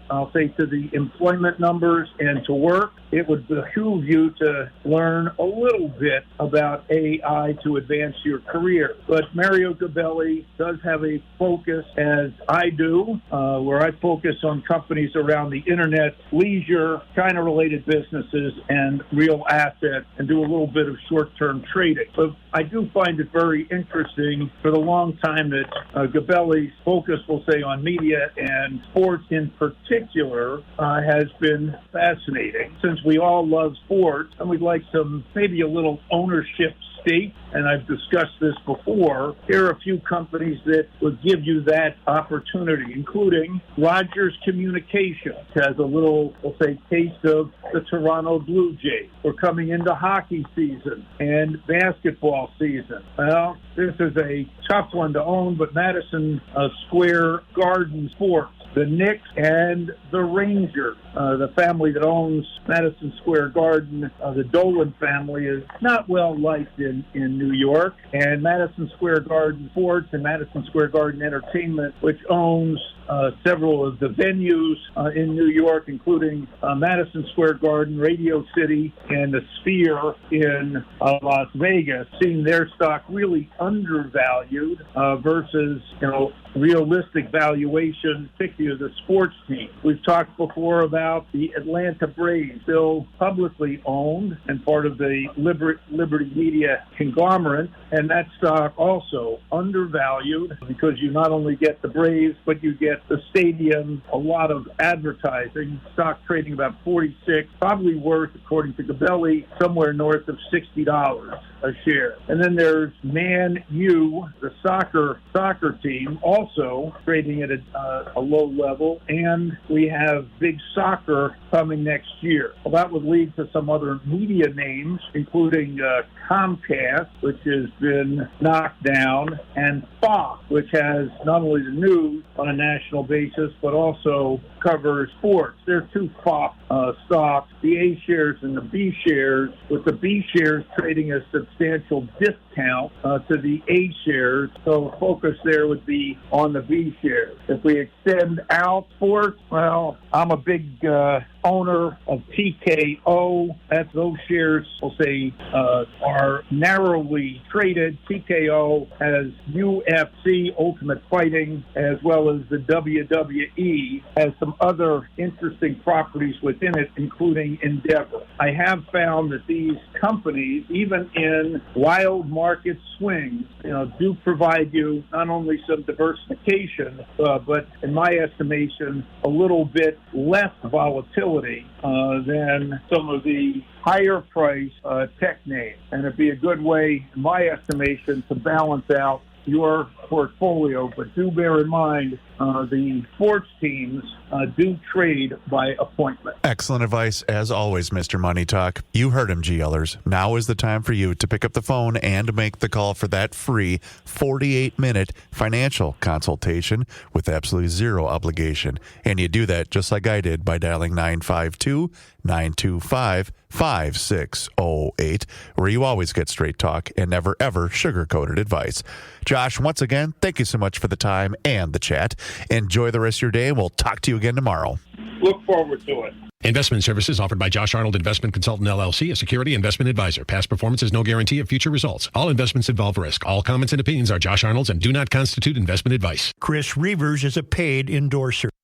the employment numbers and to work. It would behoove you to learn a little bit about AI to advance your career. But Mario Gabelli does have a focus, as I do, where I focus on companies around the Internet, leisure, China-related businesses, and real assets, and do a little bit of short-term trading. But I do find it very interesting for the long time that Gabelli's focus, we'll say, on media and sports in particular has been fascinating. Since we all love sports and we'd like maybe a little ownership stake, and I've discussed this before, there are a few companies that would give you that opportunity, including Rogers Communications, which has a little, we'll say, taste of the Toronto Blue Jays. We're coming into hockey season and basketball season. Well, this is a tough one to own, but Madison Square Garden Sports, the Knicks and the Rangers. The family that owns Madison Square Garden, the Dolan family, is not well liked in New York. And Madison Square Garden Sports and Madison Square Garden Entertainment, which owns several of the venues in New York, including Madison Square Garden, Radio City, and the Sphere in Las Vegas, seeing their stock really undervalued versus, realistic valuation, particularly of the sports team. We've talked before about the Atlanta Braves, still publicly owned and part of the Liberty Media conglomerate, and that stock also undervalued because you not only get the Braves, but you get the stadium, a lot of advertising, stock trading about 46, probably worth, according to Gabelli, somewhere north of $60 a share. And then there's Man U, the soccer team, also trading at a low level, and we have big soccer coming next year. Well, that would lead to some other media names, including Comcast, which has been knocked down, and Fox, which has not only the news on a national basis, but also covers sports. There are two Fox stocks, the A shares and the B shares, with the B shares trading a substantial discount to the A shares. So focus there would be on the B shares. If we extend out sports, well, I'm a big owner of TKO. Those shares, we'll say, are narrowly traded. TKO has UFC, Ultimate Fighting, as well as the WWE, has some other interesting properties within it, including Endeavor. I have found that these companies, even in wild market swings, do provide you not only some diversification, but in my estimation, a little bit less volatility than some of the higher price tech names. And it'd be a good way, in my estimation, to balance out your portfolio. But do bear in mind, the sports teams do trade by appointment. Excellent advice, as always, Mr. Money Talk. You heard him, GLers. Now is the time for you to pick up the phone and make the call for that free 48-minute financial consultation with absolutely zero obligation. And you do that just like I did by dialing 952-925-5608, where you always get straight talk and never, ever sugar-coated advice. Josh, once again, thank you so much for the time and the chat. Enjoy the rest of your day. We'll talk to you again tomorrow. Look forward to it. Investment services offered by Josh Arnold Investment Consultant LLC, a security investment advisor. Past performance is no guarantee of future results. All investments involve risk. All comments and opinions are Josh Arnold's and do not constitute investment advice. Chris Reavers is a paid endorser.